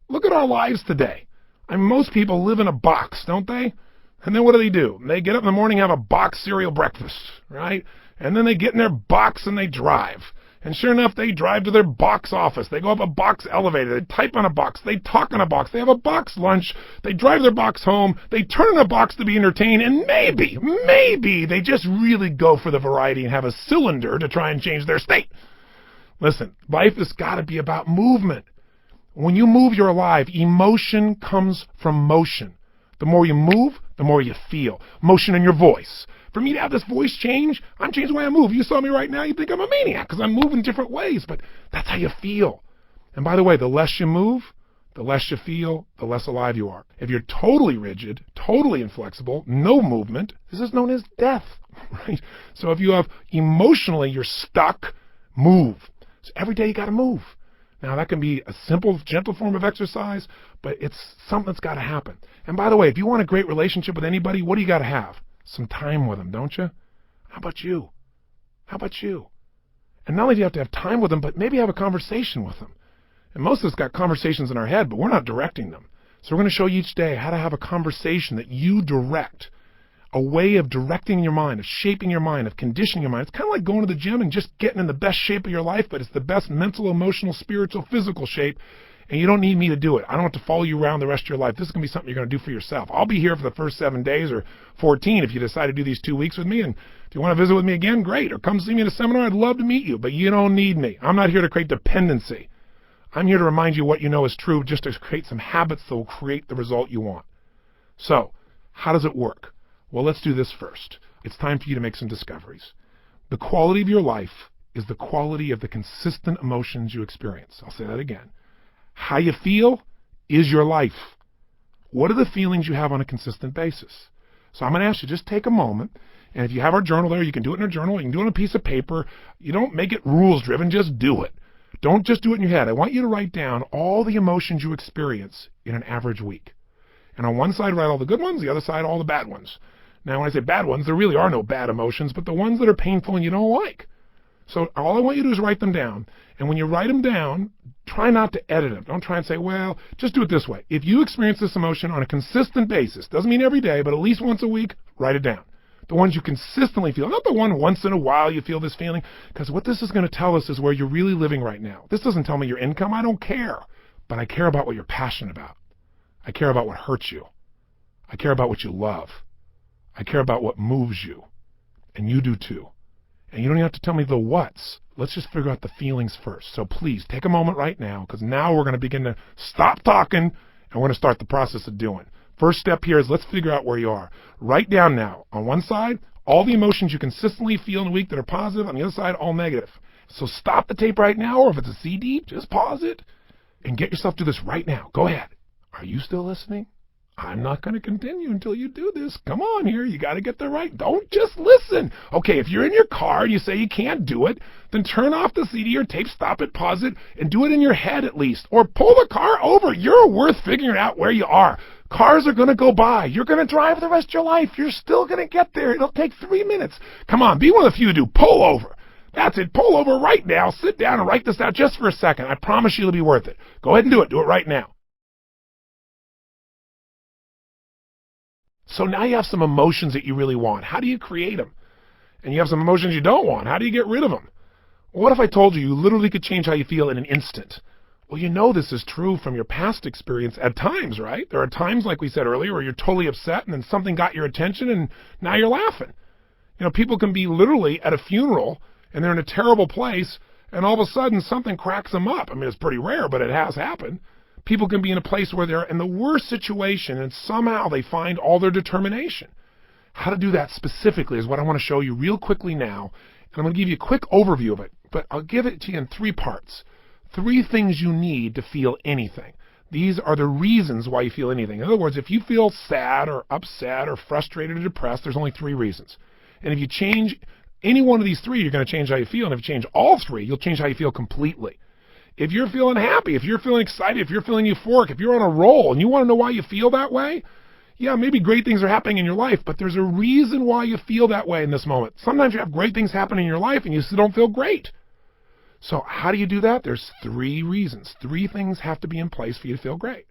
Look at our lives today. Most people live in a box, don't they? And then what do? They get up in the morning, have a box cereal breakfast, right? And then they get in their box and they drive. And sure enough, they drive to their box office. They go up a box elevator. They type on a box. They talk on a box. They have a box lunch. They drive their box home. They turn in a box to be entertained. And maybe they just really go for the variety and have a cylinder to try and change their state. Listen, life has got to be about movement. When you move, you're alive. Emotion comes from motion. The more you move, the more you feel. Motion in your voice. For me to have this voice change, I'm changing the way I move. You saw me right now, you think I'm a maniac because I'm moving different ways, but that's how you feel. And by the way, the less you move, the less you feel, the less alive you are. If you're totally rigid, totally inflexible, no movement, this is known as death, right? So if you have emotionally, you're stuck, move. So every day you got to move. Now, that can be a simple, gentle form of exercise, but it's something that's got to happen. And by the way, if you want a great relationship with anybody, what do you got to have? Some time with them, don't you? How about you? How about you? And not only do you have to have time with them, but maybe have a conversation with them. And most of us got conversations in our head, but we're not directing them. So we're going to show you each day how to have a conversation that you direct. A way of directing your mind, of shaping your mind, of conditioning your mind. It's kind of like going to the gym and just getting in the best shape of your life, but it's the best mental, emotional, spiritual, physical shape, and you don't need me to do it. I don't have to follow you around the rest of your life. This is going to be something you're going to do for yourself. I'll be here for the first 7 days or 14 if you decide to do these 2 weeks with me, and if you want to visit with me again, great, or come see me at a seminar, I'd love to meet you, but you don't need me. I'm not here to create dependency. I'm here to remind you what you know is true, just to create some habits that will create the result you want. So, how does it work? Well, let's do this first. It's time for you to make some discoveries. The quality of your life is the quality of the consistent emotions you experience. I'll say that again. How you feel is your life. What are the feelings you have on a consistent basis? So I'm going to ask you, just take a moment, and if you have our journal there, you can do it in a journal, you can do it on a piece of paper. You don't make it rules-driven, just do it. Don't just do it in your head. I want you to write down all the emotions you experience in an average week. And on one side, write all the good ones, the other side, all the bad ones. Now, when I say bad ones, there really are no bad emotions, but the ones that are painful and you don't like. So all I want you to do is write them down. And when you write them down, try not to edit them. Don't try and say, well, just do it this way. If you experience this emotion on a consistent basis, doesn't mean every day, but at least once a week, write it down. The ones you consistently feel, not the one once in a while you feel this feeling, because what this is going to tell us is where you're really living right now. This doesn't tell me your income. I don't care. But I care about what you're passionate about. I care about what hurts you. I care about what you love. I care about what moves you, and you do too. And you don't even have to tell me the what's. Let's just figure out the feelings first. So please, take a moment right now, because now we're going to begin to stop talking, and we're going to start the process of doing. First step here is let's figure out where you are. Write down now, on one side, all the emotions you consistently feel in a week that are positive, on the other side, all negative. So stop the tape right now, or if it's a CD, just pause it, and get yourself to this right now. Go ahead. Are you still listening? I'm not going to continue until you do this. Come on here. You got to get there right. Don't just listen. Okay, if you're in your car and you say you can't do it, then turn off the CD or tape, stop it, pause it, and do it in your head at least. Or pull the car over. You're worth figuring out where you are. Cars are going to go by. You're going to drive the rest of your life. You're still going to get there. It'll take 3 minutes. Come on, be one of the few to do. Pull over. That's it. Pull over right now. Sit down and write this out just for a second. I promise you it'll be worth it. Go ahead and do it. Do it right now. So now you have some emotions that you really want. How do you create them? And you have some emotions you don't want. How do you get rid of them? Well, what if I told you you literally could change how you feel in an instant? Well, you know this is true from your past experience at times, right? There are times, like we said earlier, where you're totally upset and then something got your attention and now you're laughing. People can be literally at a funeral and they're in a terrible place, and all of a sudden something cracks them up. I mean, it's pretty rare, but it has happened. People can be in a place where they're in the worst situation and somehow they find all their determination. How to do that specifically is what I want to show you real quickly now. And I'm going to give you a quick overview of it, but I'll give it to you in 3 parts. 3 things you need to feel anything. These are the reasons why you feel anything. In other words, if you feel sad or upset or frustrated or depressed, there's only 3 reasons. And if you change any one of these 3, you're going to change how you feel. And if you change all 3, you'll change how you feel completely. If you're feeling happy, if you're feeling excited, if you're feeling euphoric, if you're on a roll and you want to know why you feel that way, yeah, maybe great things are happening in your life, but there's a reason why you feel that way in this moment. Sometimes you have great things happen in your life and you still don't feel great. So how do you do that? There's 3 reasons. 3 things have to be in place for you to feel great.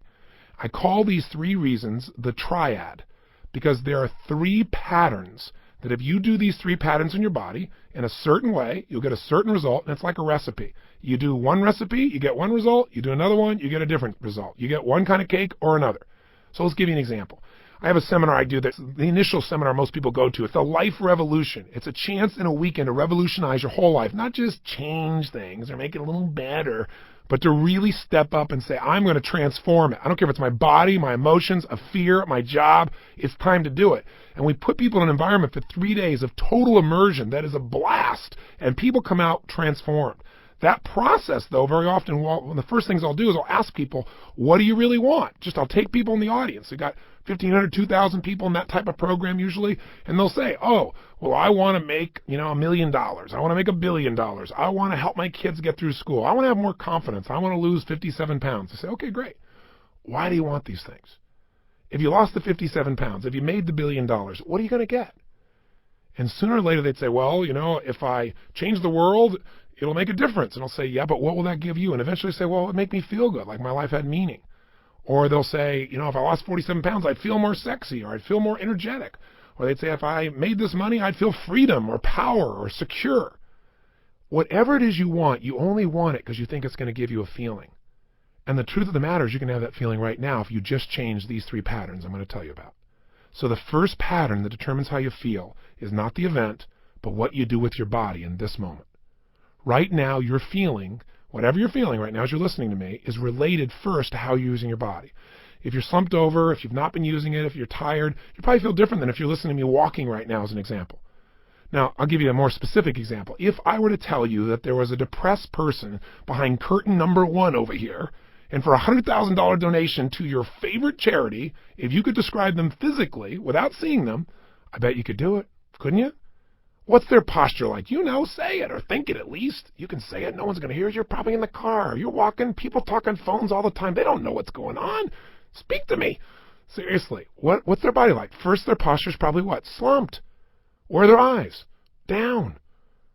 I call these 3 reasons the triad because there are 3 patterns that if you do these 3 patterns in your body in a certain way, you'll get a certain result, and it's like a recipe. You do one recipe, you get one result. You do another one, you get a different result. You get one kind of cake or another. So let's give you an example. I have a seminar I do that's the initial seminar most people go to. It's the Life Revolution. It's a chance in a weekend to revolutionize your whole life, not just change things or make it a little better, but to really step up and say, I'm going to transform it. I don't care if it's my body, my emotions, a fear, my job. It's time to do it. And we put people in an environment for 3 days of total immersion that is a blast, and people come out transformed. That process, though, very often, one of the first things I'll do is I'll ask people, what do you really want? I'll take people in the audience. We've got 1,500, 2,000 people in that type of program usually, and they'll say, oh, well, I want to make, $1 million. I want to make $1 billion. I want to help my kids get through school. I want to have more confidence. I want to lose 57 pounds. I say, okay, great. Why do you want these things? If you lost the 57 pounds, if you made the $1 billion, what are you going to get? And sooner or later they'd say, well, if I change the world, it'll make a difference. And I'll say, yeah, but what will that give you? And eventually say, well, it would make me feel good, like my life had meaning. Or they'll say, if I lost 47 pounds, I'd feel more sexy, or I'd feel more energetic. Or they'd say, if I made this money, I'd feel freedom or power or secure. Whatever it is you want, you only want it because you think it's going to give you a feeling. And the truth of the matter is you can have that feeling right now if you just change these 3 patterns I'm going to tell you about. So the first pattern that determines how you feel is not the event, but what you do with your body in this moment. Right now, you're feeling, whatever you're feeling right now as you're listening to me, is related first to how you're using your body. If you're slumped over, if you've not been using it, if you're tired, you probably feel different than if you're listening to me walking right now as an example. Now, I'll give you a more specific example. If I were to tell you that there was a depressed person behind curtain number 1 over here, and for a $100,000 donation to your favorite charity, if you could describe them physically without seeing them, I bet you could do it, couldn't you? What's their posture like? Say it or think it at least. You can say it. No one's going to hear it. You're probably in the car. You're walking. People talk on phones all the time. They don't know what's going on. Speak to me. Seriously. What's their body like? First, their posture's probably what? Slumped. Where are their eyes? Down.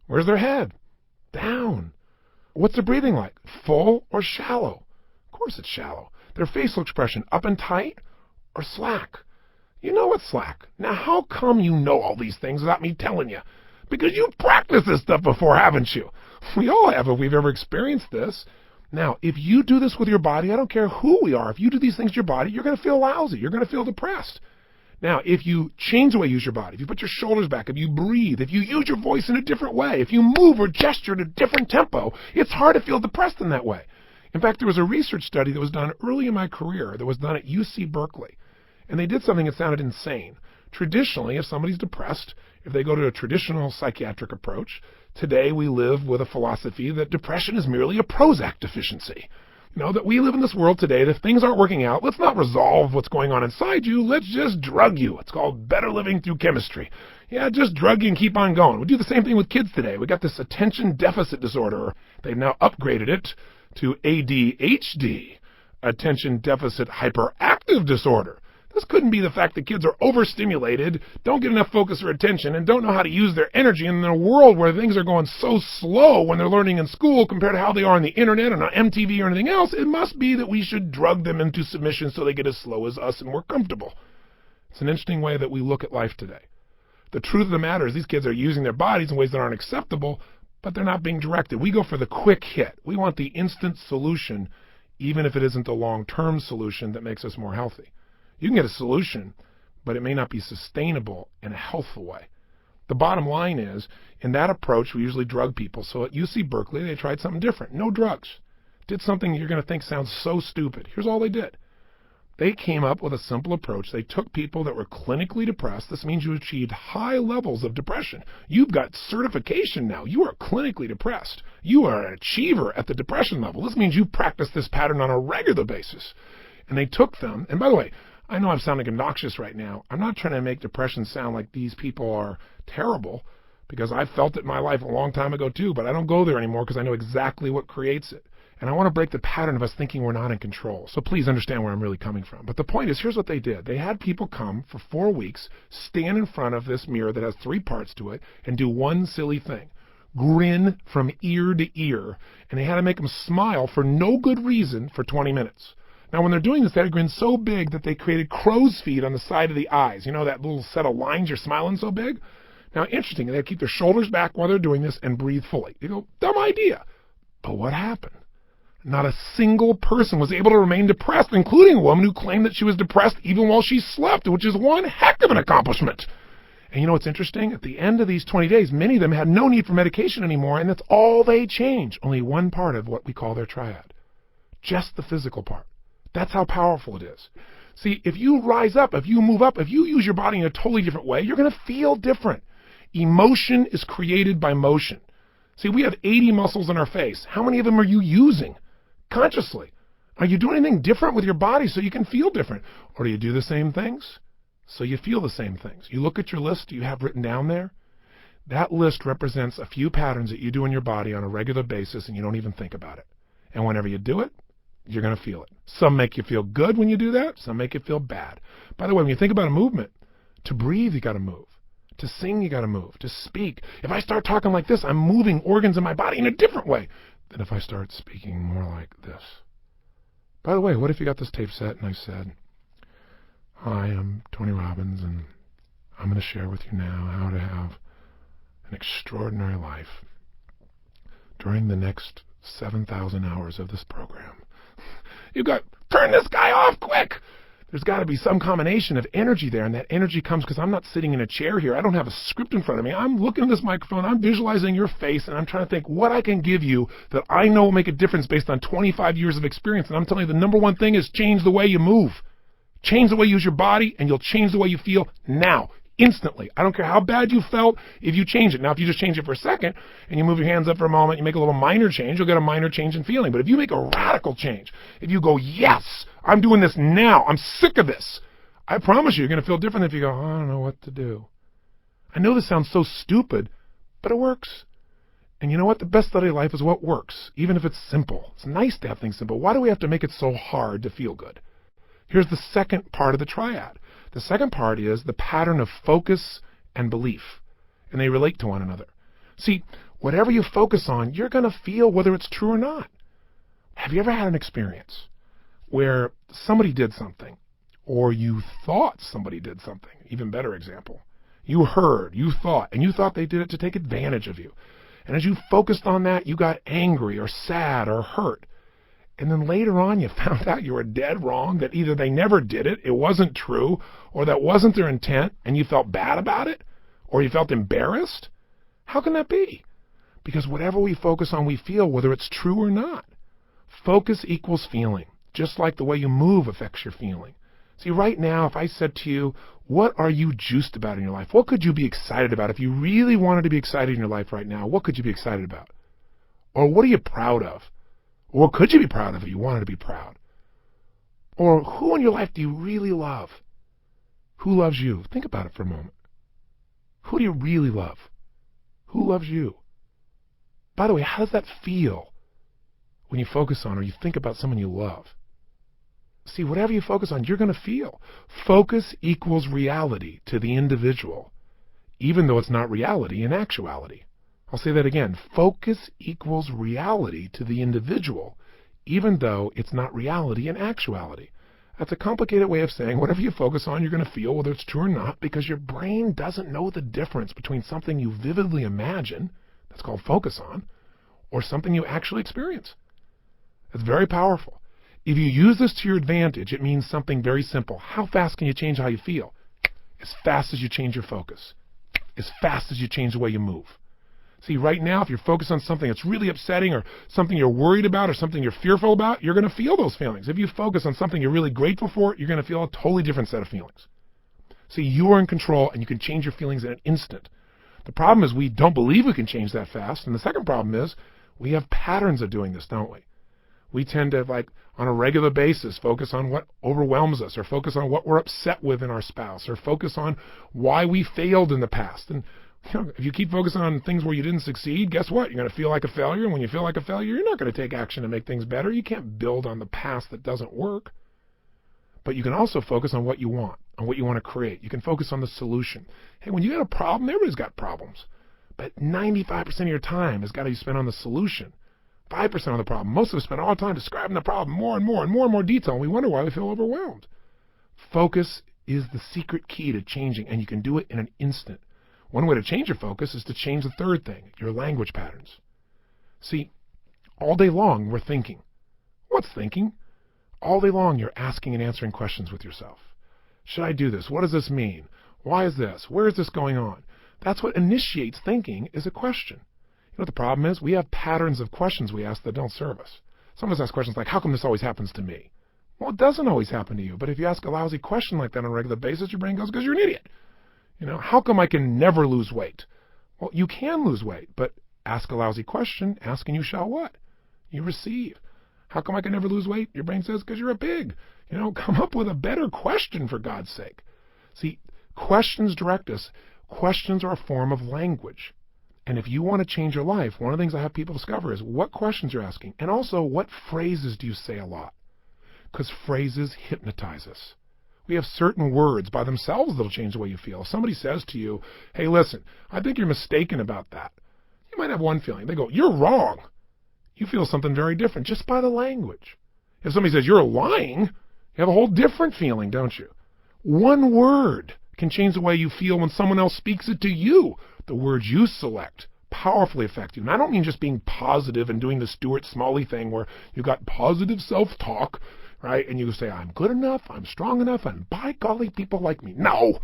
Where's their head? Down. What's their breathing like? Full or shallow? Of course it's shallow. Their facial expression, up and tight or slack? You know it's slack. Now, how come you know all these things without me telling you? Because you've practiced this stuff before, haven't you? We all have if we've ever experienced this. Now, if you do this with your body, I don't care who we are, if you do these things to your body, you're going to feel lousy. You're going to feel depressed. Now, if you change the way you use your body, if you put your shoulders back, if you breathe, if you use your voice in a different way, if you move or gesture at a different tempo, it's hard to feel depressed in that way. In fact, there was a research study that was done early in my career that was done at UC Berkeley. And they did something that sounded insane. Traditionally, if somebody's depressed, if they go to a traditional psychiatric approach, today we live with a philosophy that depression is merely a Prozac deficiency. That we live in this world today that if things aren't working out, let's not resolve what's going on inside you. Let's just drug you. It's called better living through chemistry. Yeah, just drug you and keep on going. We do the same thing with kids today. We got this attention deficit disorder. They've now upgraded it to ADHD, attention deficit hyperactive disorder. This couldn't be the fact that kids are overstimulated, don't get enough focus or attention, and don't know how to use their energy in a world where things are going so slow when they're learning in school compared to how they are on the internet and on MTV or anything else. It must be that we should drug them into submission so they get as slow as us and more comfortable. It's an interesting way that we look at life today. The truth of the matter is these kids are using their bodies in ways that aren't acceptable, but they're not being directed. We go for the quick hit. We want the instant solution, even if it isn't the long-term solution that makes us more healthy. You can get a solution, but it may not be sustainable in a healthful way. The bottom line is, in that approach, we usually drug people. So at UC Berkeley, they tried something different. No drugs. Did something you're going to think sounds so stupid. Here's all they did. They came up with a simple approach. They took people that were clinically depressed. This means you achieved high levels of depression. You've got certification now. You are clinically depressed. You are an achiever at the depression level. This means you practice this pattern on a regular basis. And they took them, and by the way, I know I'm sounding obnoxious right now. I'm not trying to make depression sound like these people are terrible, because I felt it in my life a long time ago too, but I don't go there anymore because I know exactly what creates it. And I want to break the pattern of us thinking we're not in control. So please understand where I'm really coming from. But the point is, here's what they did. They had people come for 4 weeks, stand in front of this mirror that has 3 parts to it, and do one silly thing. Grin from ear to ear. And they had to make them smile for no good reason for 20 minutes. Now, when they're doing this, they had to grin so big that they created crow's feet on the side of the eyes. You know that little set of lines you're smiling so big? Now, interesting, they keep their shoulders back while they're doing this and breathe fully. You go, dumb idea. But what happened? Not a single person was able to remain depressed, including a woman who claimed that she was depressed even while she slept, which is one heck of an accomplishment. And you know what's interesting? At the end of these 20 days, many of them had no need for medication anymore, and that's all they changed. Only one part of what we call their triad. Just the physical part. That's how powerful it is. See, if you rise up, if you move up, if you use your body in a totally different way, you're going to feel different. Emotion is created by motion. See, we have 80 muscles in our face. How many of them are you using consciously? Are you doing anything different with your body so you can feel different? Or do you do the same things so you feel the same things? You look at your list you have written down there. That list represents a few patterns that you do in your body on a regular basis, and you don't even think about it. And whenever you do it, you're going to feel it. Some make you feel good when you do that. Some make you feel bad. By the way, when you think about a movement, to breathe, you got to move. To sing, you got to move. To speak. If I start talking like this, I'm moving organs in my body in a different way than if I start speaking more like this. By the way, what if you got this tape set and I said, "Hi, I'm Tony Robbins, and I'm going to share with you now how to have an extraordinary life during the next 7,000 hours of this program." You got, turn this guy off quick. There's got to be some combination of energy there, and that energy comes because I'm not sitting in a chair here. I don't have a script in front of me. I'm looking at this microphone. I'm visualizing your face, and I'm trying to think what I can give you that I know will make a difference based on 25 years of experience. And I'm telling you, the number one thing is change the way you move. Change the way you use your body, and you'll change the way you feel now. Instantly. I don't care how bad you felt if you change it. Now, if you just change it for a second and you move your hands up for a moment, you make a little minor change, you'll get a minor change in feeling. But if you make a radical change, if you go, yes, I'm doing this now, I'm sick of this, I promise you're going to feel different if you go, I don't know what to do. I know this sounds so stupid, but it works. And you know what? The best study of life is what works, even if it's simple. It's nice to have things simple. Why do we have to make it so hard to feel good? Here's the second part of the triad. The second part is the pattern of focus and belief, and they relate to one another. See, whatever you focus on, you're going to feel whether it's true or not. Have you ever had an experience where somebody did something, or you thought somebody did something? Even better example. You heard, you thought, and you thought they did it to take advantage of you. And as you focused on that, you got angry or sad or hurt. And then later on, you found out you were dead wrong, that either they never did it, it wasn't true, or that wasn't their intent, and you felt bad about it, or you felt embarrassed. How can that be? Because whatever we focus on, we feel, whether it's true or not. Focus equals feeling, just like the way you move affects your feeling. See, right now, if I said to you, what are you juiced about in your life? What could you be excited about? If you really wanted to be excited in your life right now, what could you be excited about? Or what are you proud of? Or could you be proud of if you wanted to be proud? Or who in your life do you really love? Who loves you? Think about it for a moment. Who do you really love? Who loves you? By the way, how does that feel when you focus on or you think about someone you love? See, whatever you focus on, you're going to feel. Focus equals reality to the individual, even though it's not reality in actuality. I'll say that again. Focus equals reality to the individual, even though it's not reality in actuality. That's a complicated way of saying whatever you focus on, you're going to feel, whether it's true or not, because your brain doesn't know the difference between something you vividly imagine, that's called focus on, or something you actually experience. It's very powerful. If you use this to your advantage, it means something very simple. How fast can you change how you feel? As fast as you change your focus. as fast as you change the way you move. See, right now, if you're focused on something that's really upsetting or something you're worried about or something you're fearful about, you're going to feel those feelings. If you focus on something you're really grateful for, you're going to feel a totally different set of feelings. See, you are in control and you can change your feelings in an instant. The problem is we don't believe we can change that fast. And the second problem is we have patterns of doing this, don't we? We tend to, on a regular basis, focus on what overwhelms us or focus on what we're upset with in our spouse or focus on why we failed in the past. And if you keep focusing on things where you didn't succeed, guess what? You're going to feel like a failure. And when you feel like a failure, you're not going to take action to make things better. You can't build on the past that doesn't work. But you can also focus on what you want, on what you want to create. You can focus on the solution. Hey, when you got a problem, everybody's got problems. But 95% of your time has got to be spent on the solution. 5% of the problem. Most of us spend all the time describing the problem more and more and more and more detail, and we wonder why we feel overwhelmed. Focus is the secret key to changing, and you can do it in an instant. One way to change your focus is to change the third thing, your language patterns. See, all day long we're thinking. What's thinking? All day long you're asking and answering questions with yourself. Should I do this? What does this mean? Why is this? Where is this going on? That's what initiates thinking, is a question. You know what the problem is? We have patterns of questions we ask that don't serve us. Some of us ask questions like, how come this always happens to me? Well, it doesn't always happen to you. But if you ask a lousy question like that on a regular basis, your brain goes, because you're an idiot. How come I can never lose weight? Well, you can lose weight, but ask a lousy question, ask and you shall what? You receive. How come I can never lose weight? Your brain says, because you're a pig. Come up with a better question, for God's sake. See, questions direct us. Questions are a form of language. And if you want to change your life, one of the things I have people discover is what questions you're asking. And also, what phrases do you say a lot? Because phrases hypnotize us. We have certain words by themselves that'll change the way you feel. If somebody says to you, hey, listen, I think you're mistaken about that. You might have one feeling. They go, you're wrong. You feel something very different just by the language. If somebody says you're lying, you have a whole different feeling, don't you? One word can change the way you feel when someone else speaks it to you. The words you select powerfully affect you. And I don't mean just being positive and doing the Stuart Smalley thing where you got positive self-talk, right? And you say, I'm good enough, I'm strong enough, and by golly, people like me. No!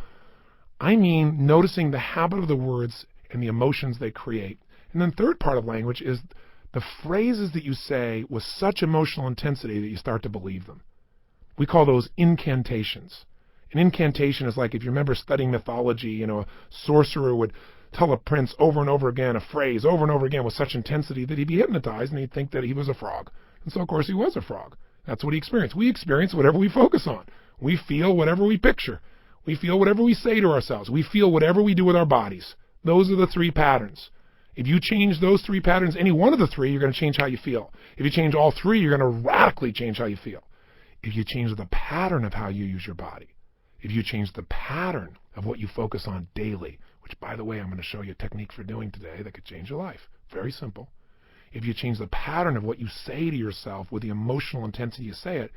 I mean noticing the habit of the words and the emotions they create. And then third part of language is the phrases that you say with such emotional intensity that you start to believe them. We call those incantations. An incantation is like, if you remember studying mythology, a sorcerer would tell a prince over and over again a phrase over and over again with such intensity that he'd be hypnotized and he'd think that he was a frog. And so, of course, he was a frog. That's what he experienced. We experience whatever we focus on. We feel whatever we picture. We feel whatever we say to ourselves. We feel whatever we do with our bodies. Those are the three patterns. If you change those three patterns, any one of the three, you're going to change how you feel. If you change all three, you're going to radically change how you feel. If you change the pattern of how you use your body, if you change the pattern of what you focus on daily, which, by the way, I'm going to show you a technique for doing today that could change your life. Very simple. If you change the pattern of what you say to yourself with the emotional intensity you say it,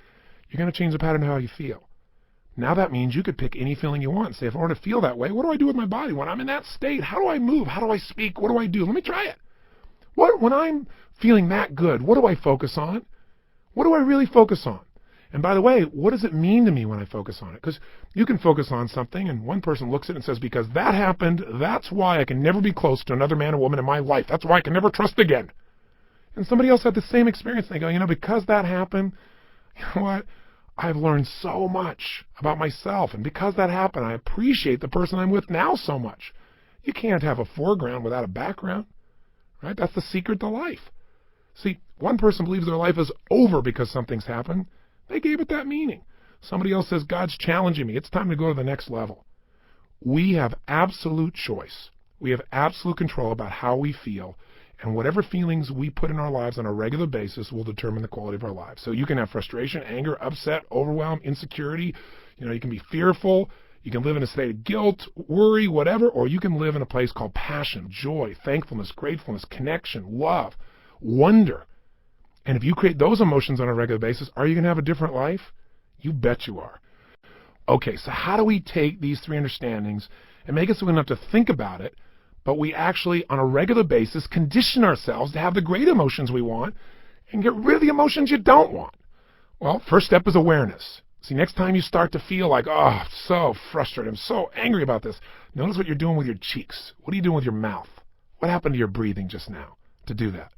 you're going to change the pattern of how you feel. Now that means you could pick any feeling you want and say, if I want to feel that way, what do I do with my body? When I'm in that state, how do I move? How do I speak? What do I do? Let me try it. When I'm feeling that good, what do I focus on? What do I really focus on? And by the way, what does it mean to me when I focus on it? Because you can focus on something and one person looks at it and says, because that happened, that's why I can never be close to another man or woman in my life. That's why I can never trust again. And somebody else had the same experience. They go, because that happened, you know what? I've learned so much about myself. And because that happened, I appreciate the person I'm with now so much. You can't have a foreground without a background, right? That's the secret to life. See, one person believes their life is over because something's happened. They gave it that meaning. Somebody else says, God's challenging me. It's time to go to the next level. We have absolute choice. We have absolute control about how we feel. And whatever feelings we put in our lives on a regular basis will determine the quality of our lives. So you can have frustration, anger, upset, overwhelm, insecurity. You can be fearful. You can live in a state of guilt, worry, whatever. Or you can live in a place called passion, joy, thankfulness, gratefulness, connection, love, wonder. And if you create those emotions on a regular basis, are you going to have a different life? You bet you are. Okay, so how do we take these three understandings and make it so we don't have to think about it, but we actually, on a regular basis, condition ourselves to have the great emotions we want and get rid of the emotions you don't want? Well, first step is awareness. See, next time you start to feel like, oh, I'm so frustrated, I'm so angry about this, notice what you're doing with your cheeks. What are you doing with your mouth? What happened to your breathing just now to do that?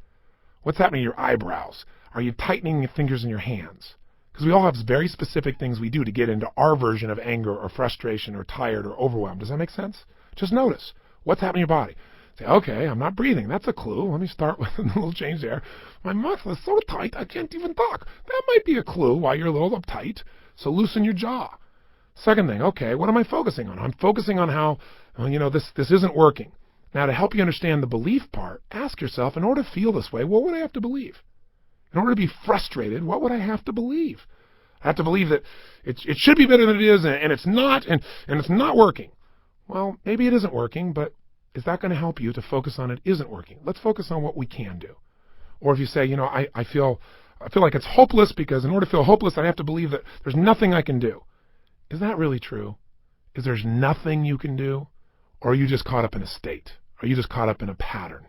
What's happening to your eyebrows? Are you tightening your fingers in your hands? Because we all have very specific things we do to get into our version of anger or frustration or tired or overwhelmed. Does that make sense? Just notice what's happening in your body. Say, okay, I'm not breathing. That's a clue. Let me start with a little change there. My mouth is so tight I can't even talk. That might be a clue why you're a little uptight. So loosen your jaw. Second thing, okay, what am I focusing on? I'm focusing on how, this isn't working. Now, to help you understand the belief part, ask yourself, in order to feel this way, what would I have to believe? In order to be frustrated, what would I have to believe? I have to believe that it should be better than it is, and it's not, and it's not working. Well, maybe it isn't working, but is that going to help you to focus on it isn't working? Let's focus on what we can do. Or if you say, I feel like it's hopeless because in order to feel hopeless, I have to believe that there's nothing I can do. Is that really true? Is there's nothing you can do? Or are you just caught up in a state? Are you just caught up in a pattern?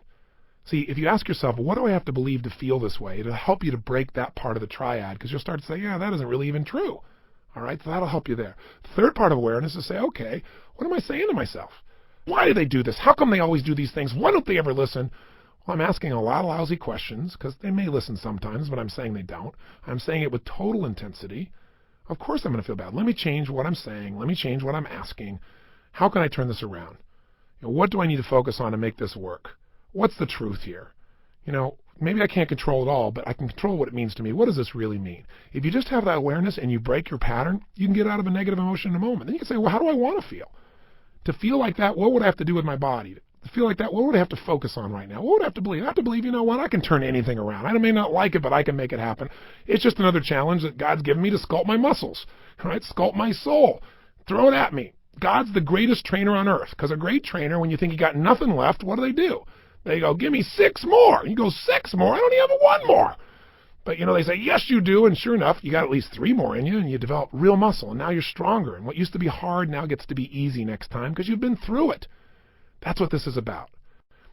See, if you ask yourself, what do I have to believe to feel this way? It'll help you to break that part of the triad, because you'll start to say, yeah, that isn't really even true. All right, so that'll help you there. The third part of awareness is to say, okay, what am I saying to myself? Why do they do this? How come they always do these things? Why don't they ever listen? Well, I'm asking a lot of lousy questions, because they may listen sometimes, but I'm saying they don't. I'm saying it with total intensity. Of course I'm going to feel bad. Let me change what I'm saying. Let me change what I'm asking. How can I turn this around? What do I need to focus on to make this work? What's the truth here? Maybe I can't control it all, but I can control what it means to me. What does this really mean? If you just have that awareness and you break your pattern, you can get out of a negative emotion in a moment. Then you can say, well, how do I want to feel? To feel like that, what would I have to do with my body? To feel like that, what would I have to focus on right now? What would I have to believe? I have to believe, I can turn anything around. I may not like it, but I can make it happen. It's just another challenge that God's given me to sculpt my muscles, right? Sculpt my soul. Throw it at me. God's the greatest trainer on earth, because a great trainer, when you think you got nothing left, what do? They go, give me 6 more. And you go, 6 more? I don't even have 1 more. But, they say, yes, you do. And sure enough, you got at least 3 more in you, and you develop real muscle. And now you're stronger. And what used to be hard now gets to be easy next time because you've been through it. That's what this is about.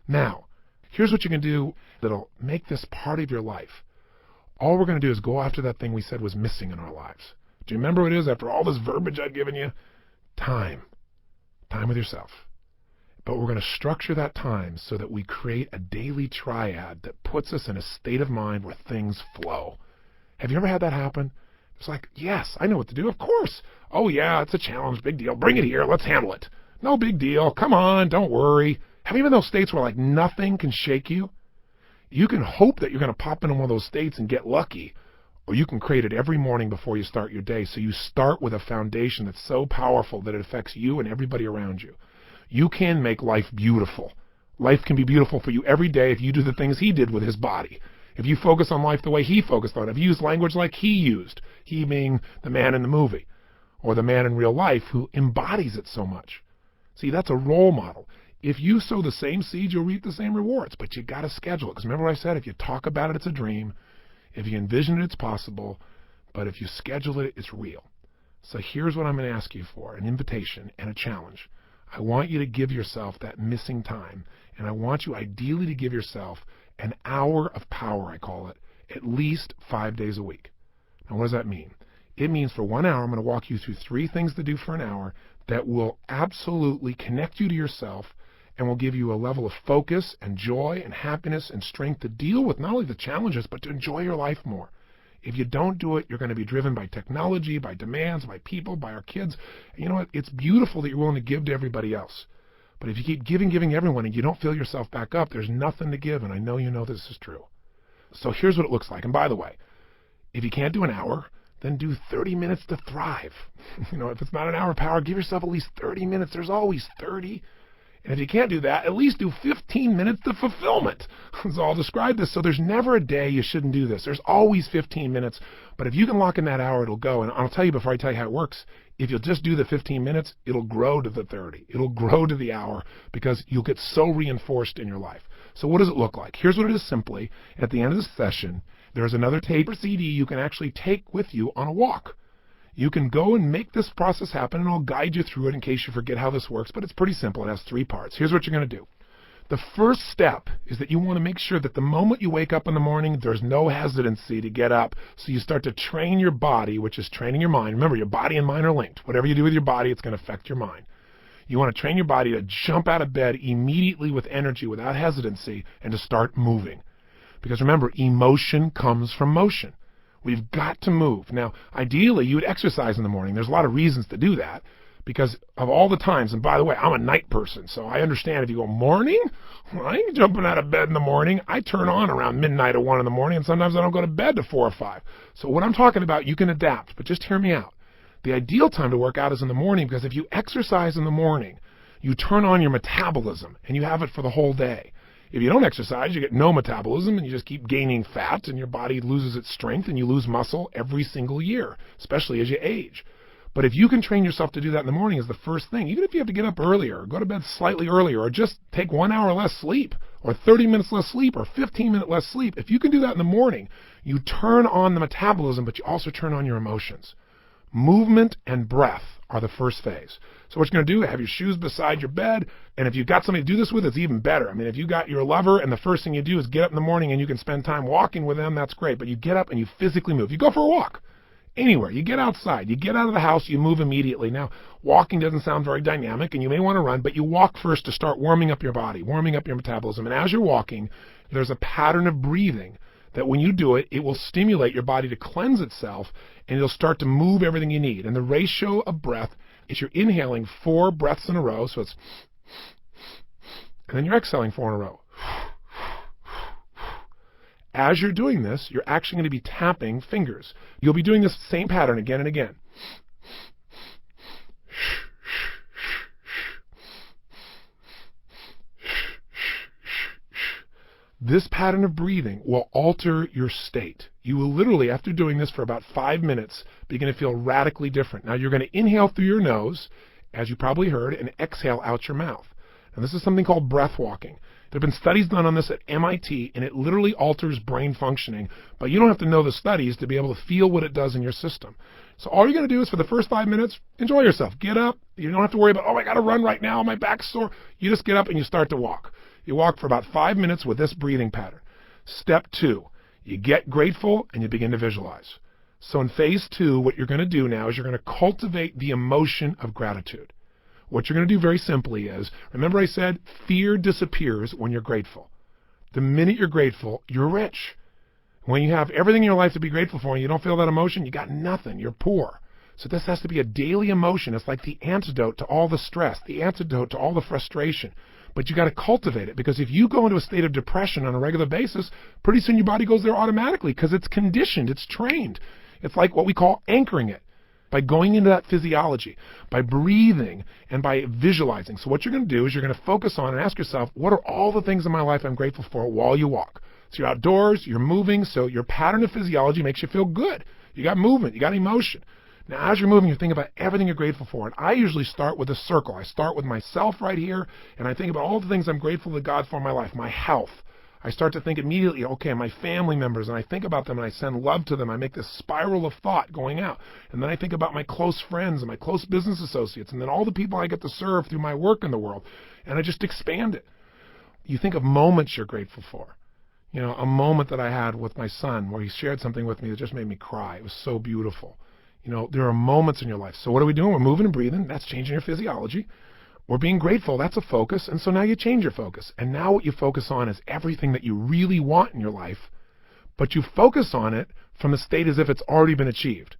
Now, here's what you can do that'll make this part of your life. All we're going to do is go after that thing we said was missing in our lives. Do you remember what it is after all this verbiage I've given you? Time. Time with yourself. But we're going to structure that time so that we create a daily triad that puts us in a state of mind where things flow. Have you ever had that happen? It's like, yes, I know what to do. Of course. Oh, yeah, it's a challenge. Big deal. Bring it here. Let's handle it. No big deal. Come on. Don't worry. Have you been in those states where nothing can shake you? You can hope that you're going to pop into one of those states and get lucky, or you can create it every morning before you start your day. So you start with a foundation that's so powerful that it affects you and everybody around you. You can make life beautiful. Life can be beautiful for you every day if you do the things he did with his body. If you focus on life the way he focused on it, if you use language like he used, he being the man in the movie, or the man in real life who embodies it so much. See, that's a role model. If you sow the same seed, you'll reap the same rewards, but you got to schedule it. Because remember what I said, if you talk about it, it's a dream. If you envision it, it's possible. But if you schedule it, it's real. So here's what I'm going to ask you for, an invitation and a challenge. I want you to give yourself that missing time, and I want you ideally to give yourself an hour of power, I call it, at least 5 days a week. Now, what does that mean? It means for 1 hour, I'm going to walk you through 3 things to do for an hour that will absolutely connect you to yourself and will give you a level of focus and joy and happiness and strength to deal with not only the challenges, but to enjoy your life more. If you don't do it, you're going to be driven by technology, by demands, by people, by our kids. And you know what? It's beautiful that you're willing to give to everybody else. But if you keep giving everyone and you don't fill yourself back up, there's nothing to give. And I know you know this is true. So here's what it looks like. And by the way, if you can't do an hour, then do 30 minutes to thrive. If it's not an hour of power, give yourself at least 30 minutes. There's always 30. And if you can't do that, at least do 15 minutes to fulfillment. So I'll describe this. So there's never a day you shouldn't do this. There's always 15 minutes. But if you can lock in that hour, it'll go. And I'll tell you before I tell you how it works, if you'll just do the 15 minutes, it'll grow to the 30. It'll grow to the hour because you'll get so reinforced in your life. So what does it look like? Here's what it is simply. At the end of the session, there's another tape or CD you can actually take with you on a walk. You can go and make this process happen, and I'll guide you through it in case you forget how this works, but it's pretty simple. It has 3 parts. Here's what you're going to do. The first step is that you want to make sure that the moment you wake up in the morning, there's no hesitancy to get up. So you start to train your body, which is training your mind. Remember, your body and mind are linked. Whatever you do with your body, it's going to affect your mind. You want to train your body to jump out of bed immediately with energy, without hesitancy, and to start moving. Because remember, emotion comes from motion. We've got to move. Now, ideally, you would exercise in the morning. There's a lot of reasons to do that because of all the times. And by the way, I'm a night person, so I understand if you go morning, I ain't jumping out of bed in the morning. I turn on around midnight or 1 in the morning, and sometimes I don't go to bed to 4 or 5. So what I'm talking about, you can adapt, but just hear me out. The ideal time to work out is in the morning, because if you exercise in the morning, you turn on your metabolism, and you have it for the whole day. If you don't exercise, you get no metabolism, and you just keep gaining fat, and your body loses its strength, and you lose muscle every single year, especially as you age. But if you can train yourself to do that in the morning as the first thing, even if you have to get up earlier, or go to bed slightly earlier, or just take 1 hour less sleep, or 30 minutes less sleep, or 15 minutes less sleep, if you can do that in the morning, you turn on the metabolism, but you also turn on your emotions. Movement and breath are the first phase. So what you're going to do, have your shoes beside your bed, and if you've got somebody to do this with, it's even better. I mean, if you got your lover and the first thing you do is get up in the morning and you can spend time walking with them, that's great. But you get up and you physically move. You go for a walk. Anywhere. You get outside. You get out of the house, you move immediately. Now, walking doesn't sound very dynamic, and you may want to run, but you walk first to start warming up your body, warming up your metabolism. And as you're walking, there's a pattern of breathing that when you do it, it will stimulate your body to cleanse itself, and it'll start to move everything you need. And the ratio of breath is you're inhaling 4 breaths in a row, so it's, and then you're exhaling 4 in a row. As you're doing this, you're actually going to be tapping fingers. You'll be doing this same pattern again and again. This pattern of breathing will alter your state. You will literally, after doing this for about 5 minutes, begin to feel radically different. Now, you're going to inhale through your nose, as you probably heard, and exhale out your mouth. And this is something called breath walking. There have been studies done on this at MIT, and it literally alters brain functioning, but you don't have to know the studies to be able to feel what it does in your system. So all you're going to do is for the first 5 minutes, enjoy yourself. Get up. You don't have to worry about, oh, I got to run right now, my back's sore. You just get up and you start to walk. You walk for about 5 minutes with this breathing pattern. Step 2, you get grateful and you begin to visualize. So in phase 2, what you're going to do now is you're going to cultivate the emotion of gratitude. What you're going to do very simply is, remember I said fear disappears when you're grateful. The minute you're grateful, you're rich. When you have everything in your life to be grateful for and you don't feel that emotion, you got nothing. You're poor. So this has to be a daily emotion. It's like the antidote to all the stress, the antidote to all the frustration. But you got to cultivate it, because if you go into a state of depression on a regular basis, pretty soon your body goes there automatically because it's conditioned, it's trained. It's like what we call anchoring it. By going into that physiology, by breathing, and by visualizing. So what you're going to do is you're going to focus on and ask yourself, what are all the things in my life I'm grateful for while you walk? So you're outdoors, you're moving, so your pattern of physiology makes you feel good. You got movement, you got emotion. Now as you're moving, you think about everything you're grateful for. And I usually start with a circle. I start with myself right here, and I think about all the things I'm grateful to God for in my life. My health. I start to think immediately, okay, my family members, and I think about them and I send love to them. I make this spiral of thought going out. And then I think about my close friends and my close business associates, and then all the people I get to serve through my work in the world. And I just expand it. You think of moments you're grateful for. You know, a moment that I had with my son where he shared something with me that just made me cry. It was so beautiful. You know, there are moments in your life. So what are we doing? We're moving and breathing. That's changing your physiology. We're being grateful. That's a focus. And so now you change your focus. And now what you focus on is everything that you really want in your life, but you focus on it from the state as if it's already been achieved.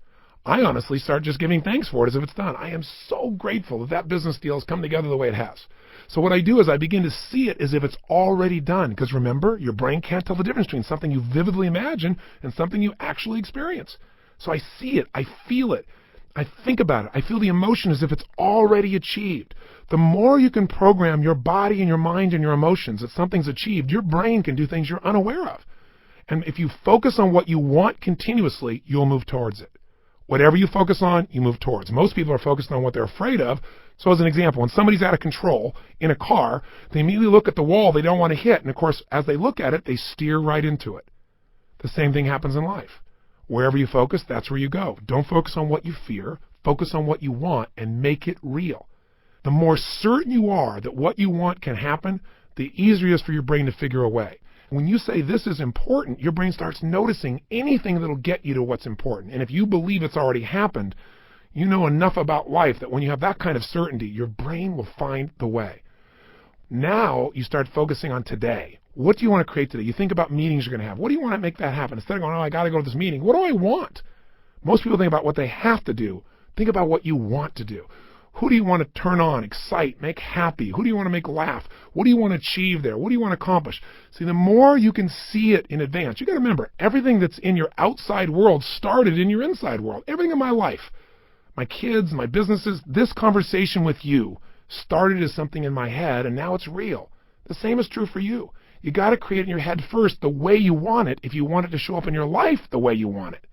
I honestly start just giving thanks for it as if it's done. I am so grateful that that business deal has come together the way it has. So what I do is I begin to see it as if it's already done. Because remember, your brain can't tell the difference between something you vividly imagine and something you actually experience. So I see it. I feel it. I think about it. I feel the emotion as if it's already achieved. The more you can program your body and your mind and your emotions that something's achieved, your brain can do things you're unaware of. And if you focus on what you want continuously, you'll move towards it. Whatever you focus on, you move towards. Most people are focused on what they're afraid of. So as an example, when somebody's out of control in a car, they immediately look at the wall they don't want to hit. And of course, as they look at it, they steer right into it. The same thing happens in life. Wherever you focus, that's where you go. Don't focus on what you fear. Focus on what you want and make it real. The more certain you are that what you want can happen, the easier it is for your brain to figure a way. When you say this is important, your brain starts noticing anything that'll get you to what's important. And if you believe it's already happened, you know enough about life that when you have that kind of certainty, your brain will find the way. Now you start focusing on today. What do you want to create today? You think about meetings you're going to have. What do you want to make that happen? Instead of going, oh, I got to go to this meeting. What do I want? Most people think about what they have to do. Think about what you want to do. Who do you want to turn on, excite, make happy? Who do you want to make laugh? What do you want to achieve there? What do you want to accomplish? See, the more you can see it in advance, you got to remember, everything that's in your outside world started in your inside world. Everything in my life, my kids, my businesses, this conversation with you started as something in my head, and now it's real. The same is true for you. You got to create in your head first the way you want it if you want it to show up in your life the way you want it.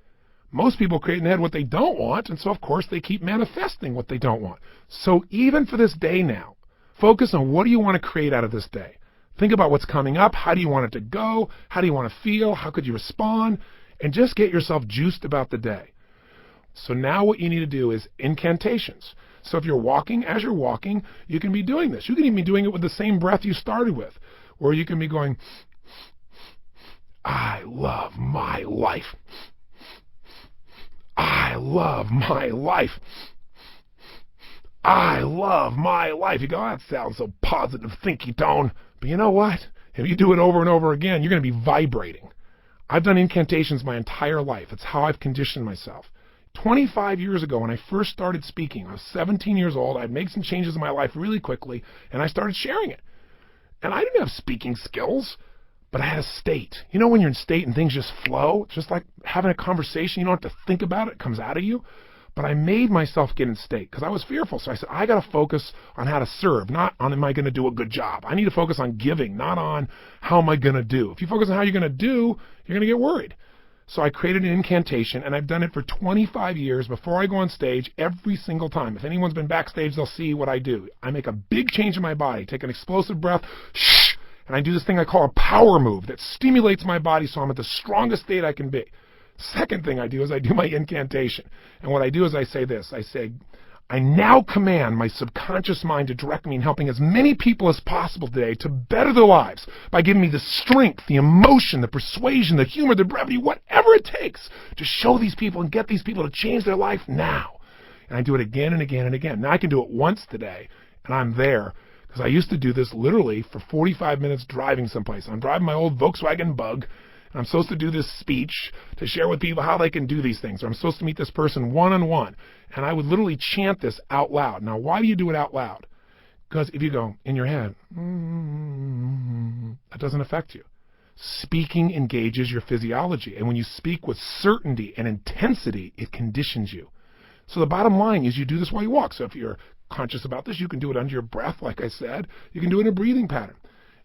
Most people create in their head what they don't want, and so, of course, they keep manifesting what they don't want. So even for this day now, focus on what do you want to create out of this day. Think about what's coming up. How do you want it to go? How do you want to feel? How could you respond? And just get yourself juiced about the day. So now what you need to do is incantations. So if you're walking, as you're walking, you can be doing this. You can even be doing it with the same breath you started with, or you can be going, I love my life. I love my life. I love my life. You go, that sounds so positive, thinky tone. But you know what? If you do it over and over again, you're going to be vibrating. I've done incantations my entire life. It's how I've conditioned myself. 25 years ago, when I first started speaking, I was 17 years old. I'd made some changes in my life really quickly, and I started sharing it. And I didn't have speaking skills, but I had a state. You know when you're in state and things just flow? It's just like having a conversation. You don't have to think about it. It comes out of you. But I made myself get in state because I was fearful. So I said, I got to focus on how to serve, not on am I going to do a good job. I need to focus on giving, not on how am I going to do. If you focus on how you're going to do, you're going to get worried. So I created an incantation, and I've done it for 25 years before I go on stage every single time. If anyone's been backstage, they'll see what I do. I make a big change in my body, take an explosive breath, shh, and I do this thing I call a power move that stimulates my body so I'm at the strongest state I can be. Second thing I do is I do my incantation. And what I do is I say this. I say, I now command my subconscious mind to direct me in helping as many people as possible today to better their lives by giving me the strength, the emotion, the persuasion, the humor, the brevity, whatever it takes to show these people and get these people to change their life now. And I do it again and again and again. Now I can do it once today, and I'm there. Because I used to do this literally for 45 minutes driving someplace. I'm driving my old Volkswagen Bug, and I'm supposed to do this speech to share with people how they can do these things. Or I'm supposed to meet this person one-on-one. And I would literally chant this out loud. Now, why do you do it out loud? Because if you go in your head, that doesn't affect you. Speaking engages your physiology. And when you speak with certainty and intensity, it conditions you. So the bottom line is you do this while you walk. So if you're conscious about this, you can do it under your breath, like I said. You can do it in a breathing pattern.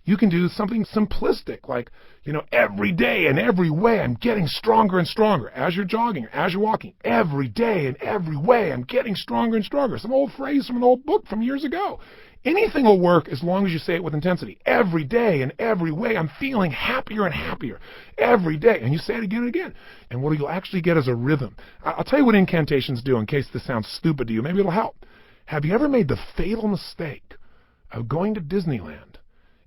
You can do something simplistic, like, every day and every way I'm getting stronger and stronger. As you're jogging, as you're walking, every day and every way I'm getting stronger and stronger. Some old phrase from an old book from years ago. Anything will work as long as you say it with intensity. Every day and every way I'm feeling happier and happier. Every day. And you say it again and again. And what you'll actually get is a rhythm. I'll tell you what incantations do in case this sounds stupid to you. Maybe it'll help. Have you ever made the fatal mistake of going to Disneyland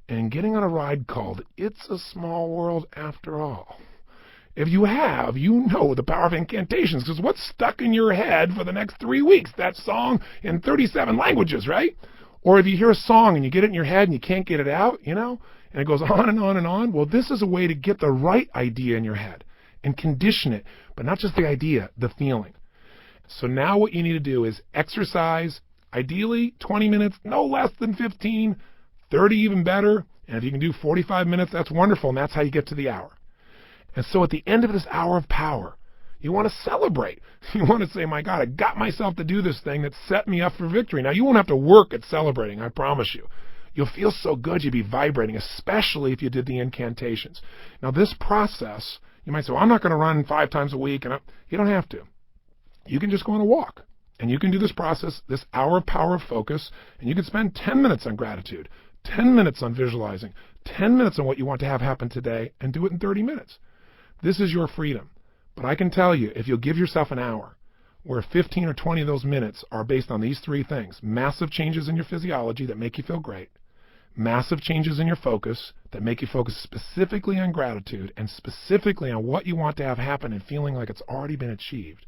and getting on a ride called It's a Small World After All? If you have, you know the power of incantations, because what's stuck in your head for the next 3 weeks? That song in 37 languages, right? Or if you hear a song and you get it in your head and you can't get it out, and it goes on and on and on. Well, this is a way to get the right idea in your head and condition it, but not just the idea, the feeling. So now what you need to do is exercise, ideally 20 minutes, no less than 15, 30 even better. And if you can do 45 minutes, that's wonderful, and that's how you get to the hour. And so at the end of this hour of power, you want to celebrate. You want to say, my God, I got myself to do this thing that set me up for victory. Now, you won't have to work at celebrating, I promise you. You'll feel so good, you'll be vibrating, especially if you did the incantations. Now, this process, you might say, well, I'm not going to run 5 times a week. You don't have to. You can just go on a walk. And you can do this process, this hour of power of focus, and you can spend 10 minutes on gratitude, 10 minutes on visualizing, 10 minutes on what you want to have happen today, and do it in 30 minutes. This is your freedom. But I can tell you, if you'll give yourself an hour, where 15 or 20 of those minutes are based on these 3 things: massive changes in your physiology that make you feel great, massive changes in your focus that make you focus specifically on gratitude and specifically on what you want to have happen and feeling like it's already been achieved.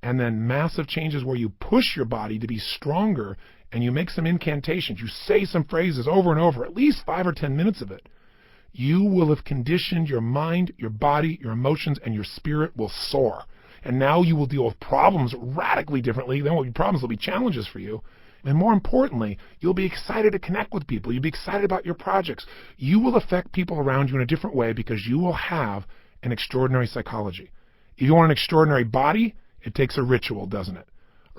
And then massive changes where you push your body to be stronger and you make some incantations. You say some phrases over and over, at least 5 or 10 minutes of it. You will have conditioned your mind, your body, your emotions, and your spirit will soar. And now you will deal with problems radically differently. Then problems will be challenges for you. And more importantly, you'll be excited to connect with people. You'll be excited about your projects. You will affect people around you in a different way because you will have an extraordinary psychology. If you want an extraordinary body, it takes a ritual, doesn't it?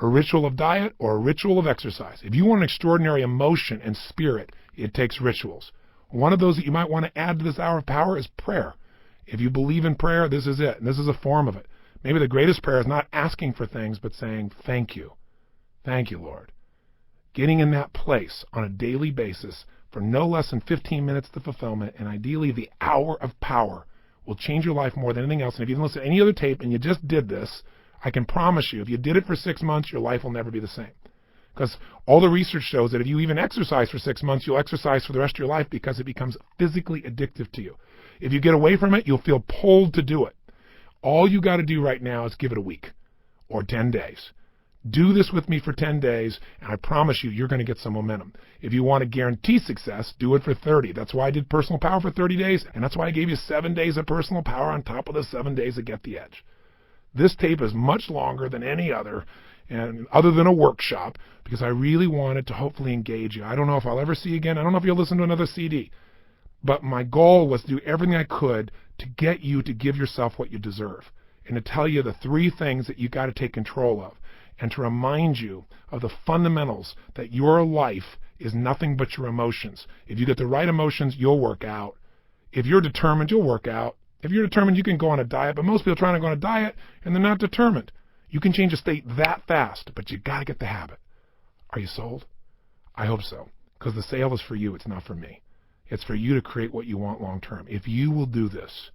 A ritual of diet or a ritual of exercise. If you want an extraordinary emotion and spirit, it takes rituals. One of those that you might want to add to this hour of power is prayer. If you believe in prayer, this is it, and this is a form of it. Maybe the greatest prayer is not asking for things, but saying, thank you. Thank you, Lord. Getting in that place on a daily basis for no less than 15 minutes to fulfillment, and ideally the hour of power, will change your life more than anything else. And if you didn't listen to any other tape and you just did this, I can promise you, if you did it for 6 months, your life will never be the same. Because all the research shows that if you even exercise for 6 months, you'll exercise for the rest of your life because it becomes physically addictive to you. If you get away from it, you'll feel pulled to do it. All you got to do right now is give it a week or 10 days. Do this with me for 10 days, and I promise you, you're going to get some momentum. If you want to guarantee success, do it for 30. That's why I did personal power for 30 days, and that's why I gave you 7 days of personal power on top of the 7 days of Get the Edge. This tape is much longer than any other, and other than a workshop, because I really wanted to hopefully engage you. I don't know if I'll ever see you again. I don't know if you'll listen to another CD. But my goal was to do everything I could to get you to give yourself what you deserve and to tell you the 3 things that you got to take control of and to remind you of the fundamentals that your life is nothing but your emotions. If you get the right emotions, you'll work out. If you're determined, you'll work out. If you're determined, you can go on a diet, but most people are trying to go on a diet and they're not determined. You can change a state that fast, but you got to get the habit. Are you sold? I hope so, because the sale is for you. It's not for me. It's for you to create what you want long term. If you will do this,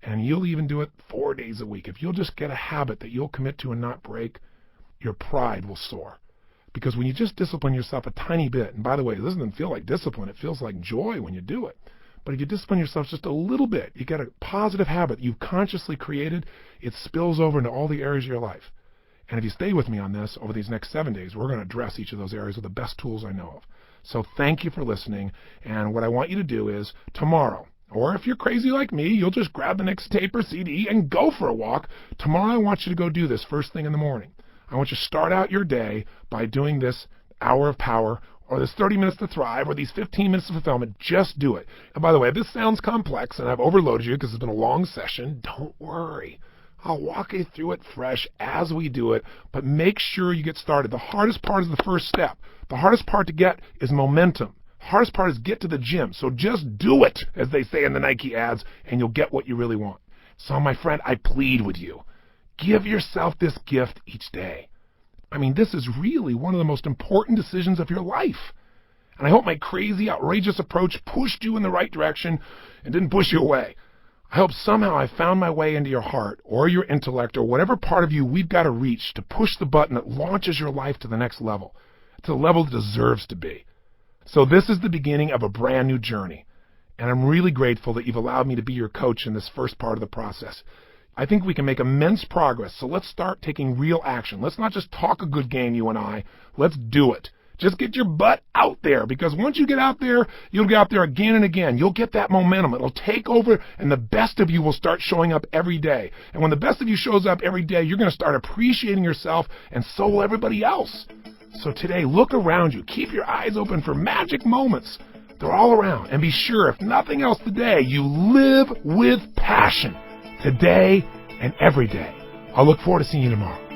and you'll even do it 4 days a week, if you'll just get a habit that you'll commit to and not break, your pride will soar. Because when you just discipline yourself a tiny bit, and by the way, this doesn't feel like discipline, it feels like joy when you do it. But if you discipline yourself just a little bit, you get a positive habit you've consciously created, it spills over into all the areas of your life. And if you stay with me on this over these next 7 days, we're going to address each of those areas with the best tools I know of. So thank you for listening. And what I want you to do is tomorrow, or if you're crazy like me, you'll just grab the next tape or CD and go for a walk. Tomorrow I want you to go do this first thing in the morning. I want you to start out your day by doing this hour of power, or this 30 minutes to thrive, or these 15 minutes of fulfillment. Just do it. And by the way, if this sounds complex and I've overloaded you because it's been a long session, don't worry. I'll walk you through it fresh as we do it, but make sure you get started. The hardest part is the first step. The hardest part to get is momentum. The hardest part is get to the gym. So just do it, as they say in the Nike ads, and you'll get what you really want. So my friend, I plead with you. Give yourself this gift each day. I mean, this is really one of the most important decisions of your life. And I hope my crazy, outrageous approach pushed you in the right direction and didn't push you away. I hope somehow I found my way into your heart or your intellect or whatever part of you we've got to reach to push the button that launches your life to the next level, to the level it deserves to be. So this is the beginning of a brand new journey. And I'm really grateful that you've allowed me to be your coach in this first part of the process. I think we can make immense progress, so let's start taking real action. Let's not just talk a good game, you and I. Let's do it. Just get your butt out there, because once you get out there, you'll get out there again and again. You'll get that momentum. It'll take over, and the best of you will start showing up every day. And when the best of you shows up every day, you're going to start appreciating yourself, and so will everybody else. So today, look around you. Keep your eyes open for magic moments. They're all around. And be sure, if nothing else today, you live with passion. Today and every day. I'll look forward to seeing you tomorrow.